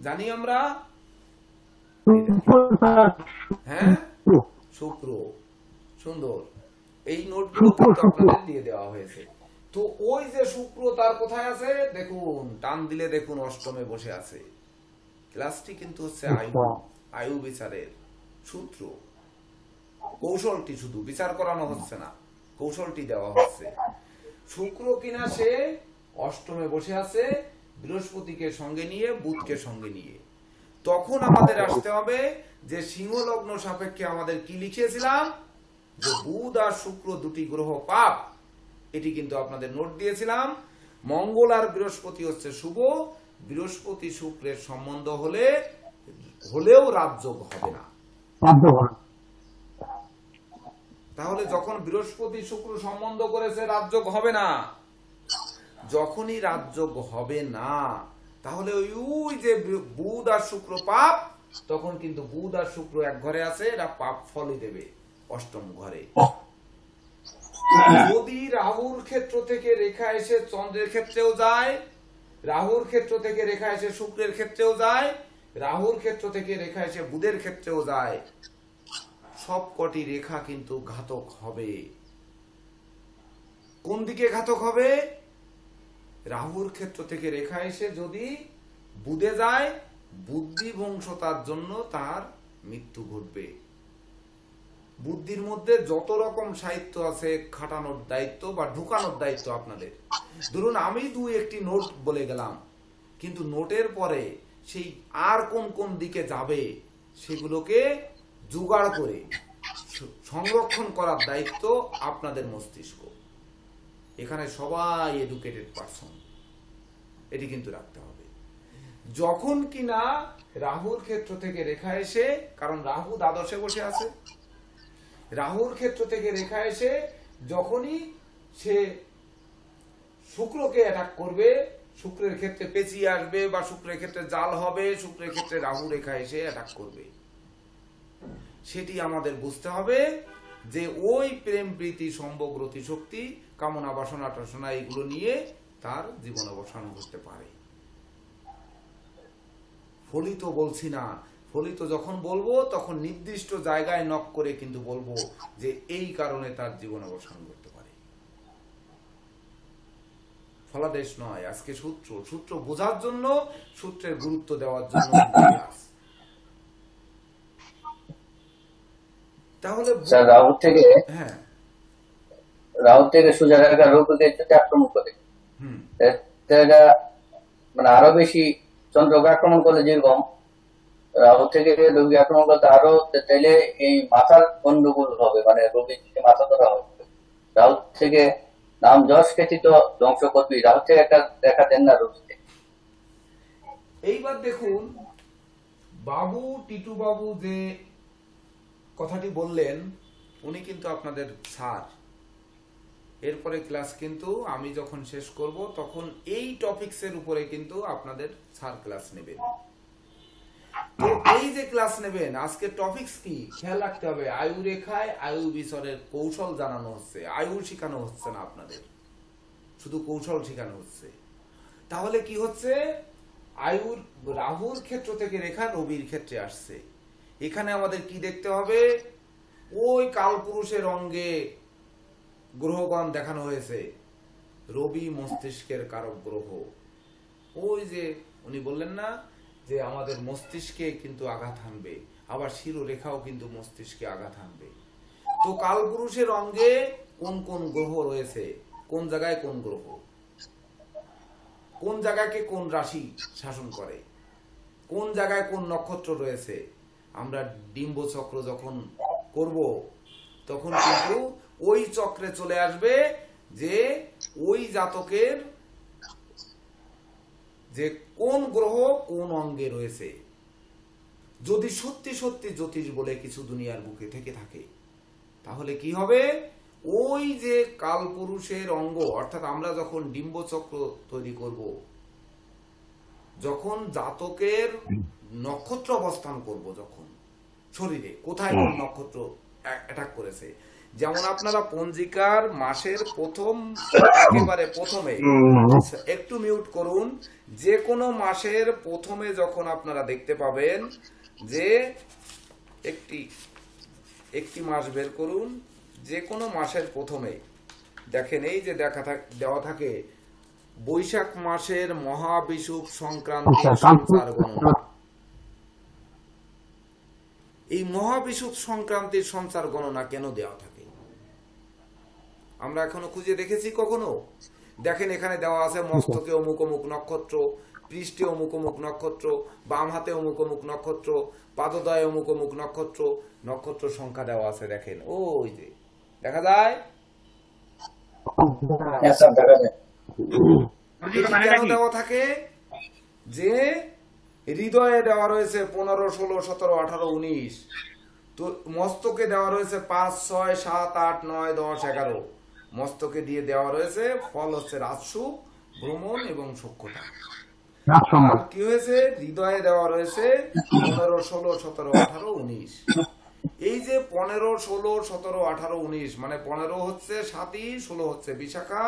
জানি আমরা? হ্যাঁ, শুক্র। সুন্দর, এই নোটগুলো কিন্তু আপনাদের দিয়ে দেওয়া হয়েছে। তো ওই যে শুক্র তার কোথায় আছে দেখুন, টান দিলে দেখুন অষ্টমে বসে আছে। ক্লাসটি কিন্তু হচ্ছে আয়ু বিচারের সূত্র, কৌশলটি শুধু বিচার করানো হচ্ছে না, কৌশলটি দেওয়া হচ্ছে। শুক্র কিনা সে অষ্টমে বসে আছে, বৃহস্পতিকে সঙ্গে নিয়ে, বুধকে সঙ্গে নিয়ে। তখন আমাদের আসতে হবে যে সিংহ লগ্ন সাপেক্ষে আমাদের কি লিখিয়েছিলাম, যে বুধ আর শুক্র দুটি গ্রহ পাপ, এটি কিন্তু আপনাদের নোট দিয়েছিলাম। মঙ্গল আর বৃহস্পতি হচ্ছে শুভ, বৃহস্পতি শুক্রের সম্বন্ধ হলেও রাজযোগ হবে না। তাহলে যখন বৃহস্পতি শুক্র সম্বন্ধ করেছে রাজযোগ হবে না। যখনই রাজযোগ হবে না, তাহলে ওই যে বুধ আর শুক্র পাপ, তখন কিন্তু বুধ আর শুক্র এক ঘরে আছে, এরা পাপ ফলই দেবে অষ্টম ঘরে। যদি রাহুর ক্ষেত্র থেকে রেখা এসে চন্দ্রের ক্ষেত্রেও যায়, রাহুর ক্ষেত্র থেকে রেখা এসে শুক্রের ক্ষেত্রেও যায়, রাহুর ক্ষেত্র থেকে রেখা এসে বুধের ক্ষেত্রেও যায়, সবকটি রেখা কিন্তু ঘাতক হবে। কোন দিকে ঘাতক হবে? রাহুর ক্ষেত্র থেকে রেখা এসে যদি বুধে যায়, বুদ্ধিভ্রংশতার জন্য তার মৃত্যু ঘটবে। বুদ্ধির মধ্যে যত রকম সাহিত্য আছে, খাটানোর দায়িত্ব বা ঢুকানোর দায়িত্ব আপনাদের। ধরুন আমি একটি নোট বলে গেলাম, কিন্তু নোটের পরে সেই আর কোন কোন দিকে যাবে সেগুলোকে জোগাড় করে সংরক্ষণ করার দায়িত্ব আপনাদের মস্তিষ্ক। এখানে সবাই এডুকেটেড পারসন, এটি কিন্তু রাখতে হবে। যখন কিনা রাহুর ক্ষেত্র থেকে রেখা এসে, কারণ রাহু দ্বাদশে বসে আছে, রাহুর ক্ষেত্র থেকে রেখা এসে যখনই সে শুক্রকে অ্যাটাক করবে, শুক্রের ক্ষেত্রে পেঁচিয়ে আসবে বা শুক্রের ক্ষেত্রে জাল হবে, শুক্রের ক্ষেত্রে রাহু রেখা এসে অ্যাটাক করবে, সেটি আমাদের বুঝতে হবে যে ওই প্রেম প্রীতি সম্ভোগ রতি শক্তি কামনা বাসনা টাসনা এগুলো নিয়ে তার জীবন অবসান করতে পারে। ফলিত বলছি না, ফলিত যখন বলবো তখন নির্দিষ্ট জায়গায় নক করে কিন্তু বলবো যে এই কারণে তার জীবন অবসান করতে পারে। ফলাদেশ নয়, আজকে সূত্র বোঝার জন্য, সূত্রের গুরুত্ব দেওয়ার জন্য। তাহলে রাহু থেকে, হ্যাঁ, রাহু থেকে সোজা রেখা রোগীকে যদি আক্রমণ করে, এটা মানে আরো বেশি, চন্দ্রকে আক্রমণ করলে যেরকম রাহু থেকে রোগী আক্রমণ করতে আরো, তাইলে এই মাথার গন্ডগোল হবে, মানে রোগীর মাথা ধরা হবে। রাহু থেকে নাম যশ খ্যাতি তো ধ্বংস করবি, রাহু থেকে একটা দেখা দেন না রোগীকে। এইবার দেখুন বাবু, টিটু বাবু যে কথাটি বললেন, উনি কিন্তু আপনাদের স্যার। এরপরে ক্লাস কিন্তু আমি যখন শেষ করব তখন এই টপিকসের উপরে কিন্তু আপনাদের স্যার ক্লাস নেবেন। তো এই যে ক্লাস নেবেন, আজকে টপিকস কি খেয়াল রাখতে হবে, আয়ু রেখায় আয়ু বিচারের কৌশল জানানো হচ্ছে, আয়ু শেখানো হচ্ছে না আপনাদের, শুধু কৌশল শেখানো হচ্ছে। তাহলে কি হচ্ছে, আয়ুর রাহুর ক্ষেত্র থেকে রেখা রবির ক্ষেত্রে আসছে। এখানে আমাদের কি দেখতে হবে, ওই কালপুরুষের অঙ্গে গ্রহগণ দেখানো হয়েছে। রবি মস্তিষ্কের কারক গ্রহ, ওই যে উনি বললেন না যে আমাদের মস্তিষ্কে কিন্তু আঘাত হানবে, আবার শিরোরেখাও কিন্তু মস্তিষ্কে আঘাত হানবে। তো কালপুরুষের অঙ্গে কোন কোন গ্রহ রয়েছে, কোন জায়গায় কোন গ্রহ, কোন জায়গাকে কোন রাশি শাসন করে, কোন জায়গায় কোন নক্ষত্র রয়েছে, আমরা ডিম্ব চক্র যখন করব তখন কিন্তু ওই চক্রে চলে আসবে যে ওই জাতকের যে কোন গ্রহ কোন অঙ্গে রয়েছে। যদি সত্যি সত্যি জ্যোতিষ বলে কিছু দুনিয়ার বুকে থেকে থাকে, তাহলে কি হবে, ওই যে কালপুরুষের অঙ্গ, অর্থাৎ আমরা যখন ডিম্ব চক্র তৈরি করব, যখন জাতকের নক্ষত্র অবস্থান করব, যখন শরীরে কোথায় কোন নক্ষত্র অ্যাটাক করেছে, যেমন আপনারা পঞ্জিকার মাসের প্রথম একেবারে প্রথমে একটু মিউট করুন, যে কোনো মাসের প্রথমে যখন আপনারা দেখতে পাবেন যে একটি মাস বের করুন, যে কোনো মাসের প্রথমে দেখেন এই যে দেওয়া থাকে বৈশাখ মাসের মহাবিষুব সংক্রান্তি সঞ্চার গণনা। এই মহাবিষুব সংক্রান্তির সঞ্চার গণনা কেন দেওয়া থাকে আমরা এখনো খুঁজে দেখেছি কখনো? দেখেন এখানে দেওয়া আছে মস্তকে অমুক অমুক নক্ষত্র, পৃষ্ঠে অমুক অমুক নক্ষত্র, বাম হাতে অমুক অমুক নক্ষত্র, পাদদয়ে অমুক অমুক নক্ষত্র, নক্ষত্র সংখ্যা দেওয়া আছে। দেখেন ওই যে দেখা যায়, কেন দেওয়া থাকে? যে হৃদয়ে দেওয়া রয়েছে 15, 16, 17, 18, 19, তো মস্তকে দেওয়া রয়েছে 5, 6, 7, 8, 9, 10, 11, মস্তকে দিয়ে দেওয়া রয়েছে ফল হচ্ছে রাজসু, ভ্রমণ এবং সক্ষতা। আর কি হয়েছে, হৃদয়ে দেওয়া রয়েছে 15, 16, 17, 18, 19। এই যে 15, 16, 17, 18, 19 মানে 15 হচ্ছে স্বাতী, 16 হচ্ছে বিশাখা,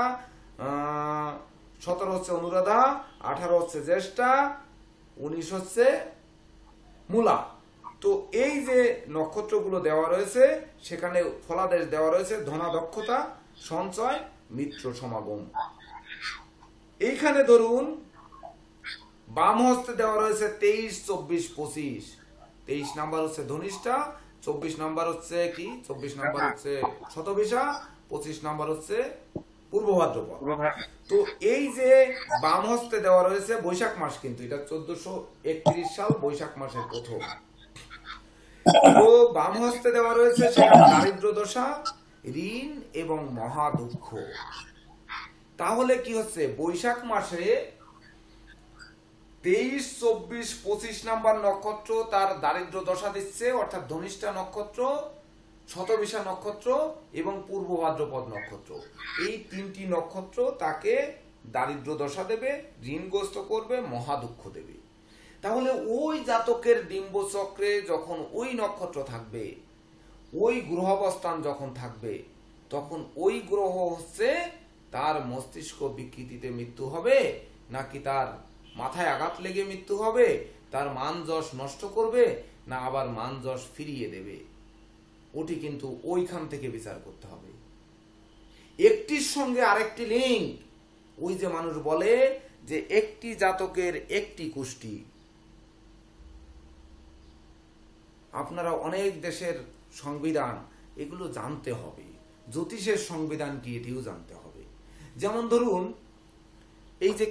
17 হচ্ছে অনুরাধা, 18 হচ্ছে জ্যেষ্ঠা, 19 হচ্ছে মূলা। তো এই যে নক্ষত্রগুলো দেওয়া রয়েছে সেখানে ফলাদেশ দেওয়া রয়েছে ধনা দক্ষতা, সঞ্চয়, মিত্র সমাগম। এইখানে ধরুন বাম হস্তে দেওয়া রয়েছে 23, 24, 25। 23 নাম্বার হচ্ছে ধনিষ্ঠা, 24 নাম্বার হচ্ছে কি, 24 নাম্বার হচ্ছে শতবিশা, 25 নাম্বার হচ্ছে পূর্ব ভাদ্রপদ। তো এই যে বাম হস্তে দেওয়া রয়েছে বৈশাখ মাস, কিন্তু এটা 1431 সাল বৈশাখ মাসের প্রথম। তো বাম হস্তে দেওয়া রয়েছে সেখানে দারিদ্র দশা, ঋণ এবং মহা দুঃখ। তাহলে কি হচ্ছে, বৈশাখ মাসে 23, 24, 25 নাম্বার নক্ষত্র তার দারিদ্র দশা দিচ্ছে, অর্থাৎ ধনিষ্ঠা নক্ষত্র, শতবিশা নক্ষত্র এবং পূর্ব ভাদ্রপদ নক্ষত্র। এই তিনটি নক্ষত্র তাকে দারিদ্র দশা দেবে, ঋণগ্রস্ত করবে, মহা দুঃখ দেবে। তাহলে ওই জাতকের ডিম্ব চক্রে যখন ওই নক্ষত্র থাকবে, ওই গ্রহ অবস্থান যখন থাকবে, তখন ওই গ্রহ হচ্ছে তার মস্তিষ্ক বিকৃতিতে মৃত্যু হবে, নাকি তার মাথায় আঘাত লেগে মৃত্যু হবে, তার মান যশ নষ্ট করবে, না আবার মান যশ ফিরিয়ে দেবে, ওটি কিন্তু ওইখান থেকে বিচার করতে হবে। একটির সঙ্গে আরেকটি লিঙ্ক, ওই যে মানুষ বলে যে একটি জাতকের একটি কুষ্টি। আপনারা অনেক দেশের সংবিধান এগুলো জানতে হবে, জ্যোতিষের সংবিধান কি এটিও জানতে হবে। যেমন ধরুন এই যে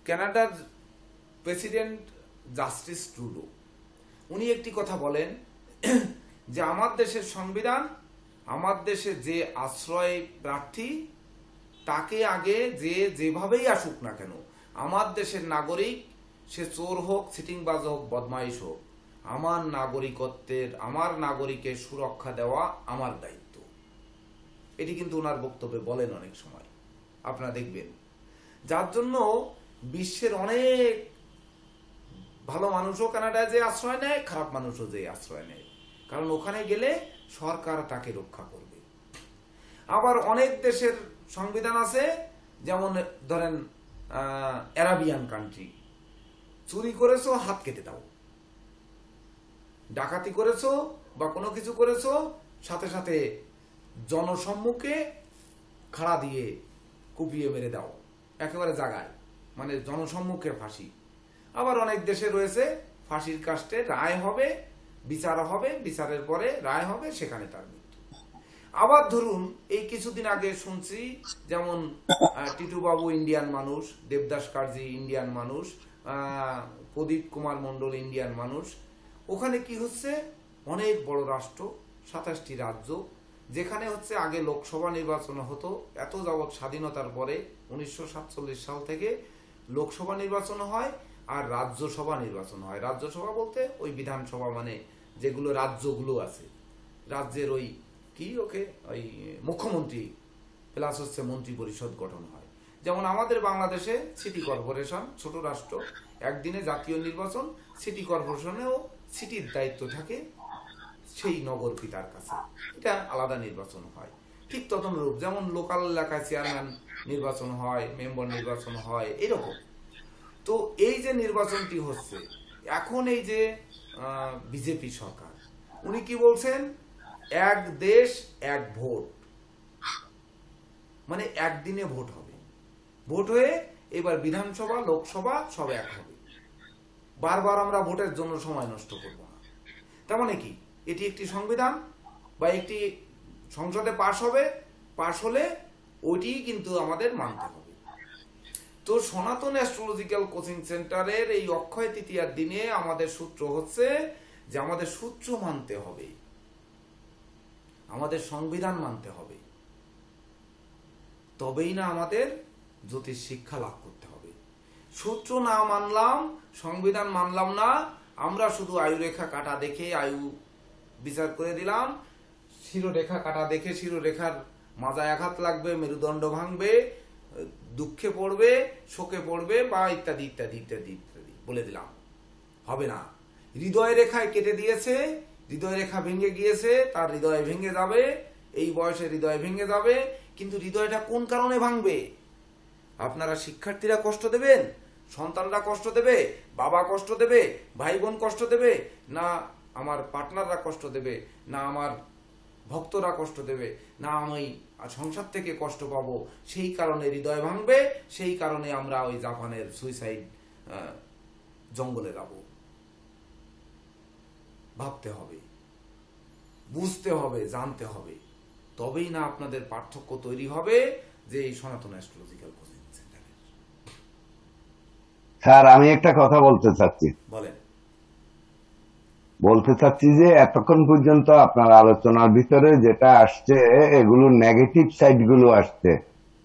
কানাডার প্রেসিডেন্ট জাস্টিস ট্রুডো, উনি একটি কথা বলেন যে আমার দেশের সংবিধান, আমার দেশে যে আশ্রয় প্রার্থী তাকে আগে যে যেভাবেই আসুক না কেন, আমার দেশের নাগরিক, সে চোর হোক, সিটিংবাজ হোক, বদমাইশ হোক, আমার নাগরিকের সুরক্ষা দেওয়া আমার দায়িত্ব। এটি কিন্তু ওনার বক্তব্যে বলেন অনেক সময়, আপনারা দেখবেন। যার জন্য বিশ্বের অনেক ভালো মানুষও কানাডায় যে আশ্রয় নেয়, খারাপ মানুষও যে আশ্রয় নেয়, কারণ ওখানে গেলে সরকার তাকে রক্ষা করবে। আবার অনেক দেশের সংবিধান আছে, যেমন ধরেন অ্যারাবিয়ান কান্ট্রি, চুরি করেছো হাত কেটে দাও, ডাকাতি করেছো বা কোনো কিছু করেছো সাথে সাথে জনসম্মুখে খাড়া দিয়ে কুপিয়ে মেরে দাও, একেবারে জাগায়। মানে জনসম্মুখে ফাঁসি। আবার অনেক দেশে রয়েছে ফাঁসির কাস্টে রায় হবে, বিচার হবে, বিচারের পরে রায় হবে, সেখানে তার মৃত্যু। আবার ধরুন এই কিছুদিন আগে শুনছি যেমন টিটু বাবু ইন্ডিয়ান মানুষ, দেবদাস কার্জি ইন্ডিয়ান মানুষ, প্রদীপ কুমার মন্ডল ইন্ডিয়ান মানুষ। ওখানে কি হচ্ছে, অনেক বড় রাষ্ট্র, 27টি রাজ্য, যেখানে হচ্ছে আগে লোকসভা নির্বাচন হতো, এত যাবৎ স্বাধীনতার পরে 1947 সাল থেকে লোকসভা নির্বাচন হয় আর রাজ্যসভা নির্বাচন হয়। রাজ্যসভা বলতে ওই বিধানসভা, মানে যেগুলো রাজ্যগুলো আছে, রাজ্যের ওই কি ওকে ওই মুখ্যমন্ত্রী প্লাস হচ্ছে মন্ত্রী পরিষদ গঠন হয়। যেমন আমাদের বাংলাদেশে সিটি কর্পোরেশন, ছোট রাষ্ট্র, একদিনে জাতীয় নির্বাচন, সিটি কর্পোরেশনেও সিটির দায়িত্ব থাকে সেই নগর পিতার কাছে, এটা আলাদা নির্বাচন হয়। ঠিক তদনুরূপ যেমন লোকাল এলাকায় চেয়ারম্যান নির্বাচন হয়, মেম্বার নির্বাচন হয়, এরকম। তো এই যে নির্বাচনটি হচ্ছে এখন, এই যে বিজেপি সরকার, উনি কি বলছেন, এক দেশ এক ভোট, মানে একদিনে ভোট হবে, ভোট হয়ে এবার বিধানসভা লোকসভা সব এক হবে, বারবার আমরা ভোটের জন্য সময় নষ্ট করব না। তার মানে কি, এটি একটি সংবিধান বা একটি সংসদে পাশ হবে, পাশ হলে ওইটি কিন্তু আমাদের মানতে হবে। তো সনাতন অ্যাস্ট্রোলজিক্যাল কোচিং সেন্টারের এই অক্ষয় তৃতীয়ার দিনে আমাদের সূত্র হচ্ছে যে আমাদের সূত্র মানতে হবে, আমাদের সংবিধান মানতে হবে, তবেই না আমাদের জ্যোতিষ শিক্ষা লাভ করতে হবে। সূত্র না মানলাম, সংবিধান মানলাম না, আমরা শুধু আয়ুরেখা কাটা দেখে আয়ু বিচার করে দিলাম, শিরোরেখা কাটা দেখে শিরোরেখার মাজায় আঘাত লাগবে, মেরুদণ্ড ভাঙবে, দুঃখে পড়বে, শোকে পড়বে, বা ইত্যাদি ইত্যাদি ইত্যাদি ইত্যাদি বলে দিলাম, হবে না। হৃদয় রেখায় কেটে দিয়েছে, হৃদয় রেখা ভেঙে গিয়েছে, তার হৃদয় ভেঙে যাবে, এই বয়সে হৃদয় ভেঙে যাবে, কিন্তু হৃদয়টা কোন কারণে ভাঙবে? আপনারা শিক্ষার্থীরা কষ্ট দেবেন, সন্তানরা কষ্ট দেবে, বাবা কষ্ট দেবে, ভাই বোন কষ্ট দেবে, না আমার পার্টনাররা কষ্ট দেবে, না আমার ভক্তরা কষ্ট দেবে, না আমি সংসার থেকে কষ্ট পাবো, সেই কারণে হৃদয় ভাঙবে, সেই কারণে আমরা ওই জাপানের সুইসাইড জঙ্গলে যাব। ভাবতে হবে, বুঝতে হবে, জানতে হবে, তবেই না আপনাদের পার্থক্য তৈরি হবে যে এই সনাতন অ্যাস্ট্রোলজিক্যাল কোচিং সেন্টারের। স্যার আমি একটা কথা বলতে চাচ্ছি বলেন। যে এতক্ষণ পর্যন্ত আপনার আলোচনার ভিতরে যেটা আসছে এগুলো নেগেটিভ সাইড গুলো আসছে,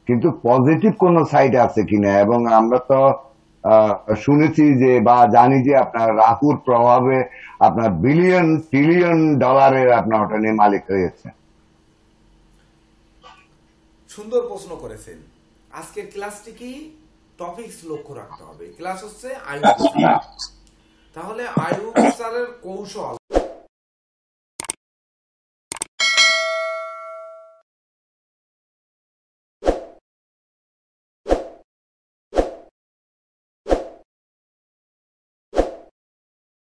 কিন্তু পজিটিভ কোন সাইড আছে কিনা, এবং আমরা তো শুনেছি যে বা জানি যে আপনার রাহুর প্রভাবে আপনার বিলিয়ন ট্রিলিয়ন ডলারের আপনার ওটা নিয়ে মালিক হয়েছে। সুন্দর প্রশ্ন করেছেন। আজকের ক্লাসটি কি টপিকস লক্ষ্য রাখতে হবে। ক্লাস হচ্ছে আয়ু, তাহলে আয়ু বিচারের কৌশল।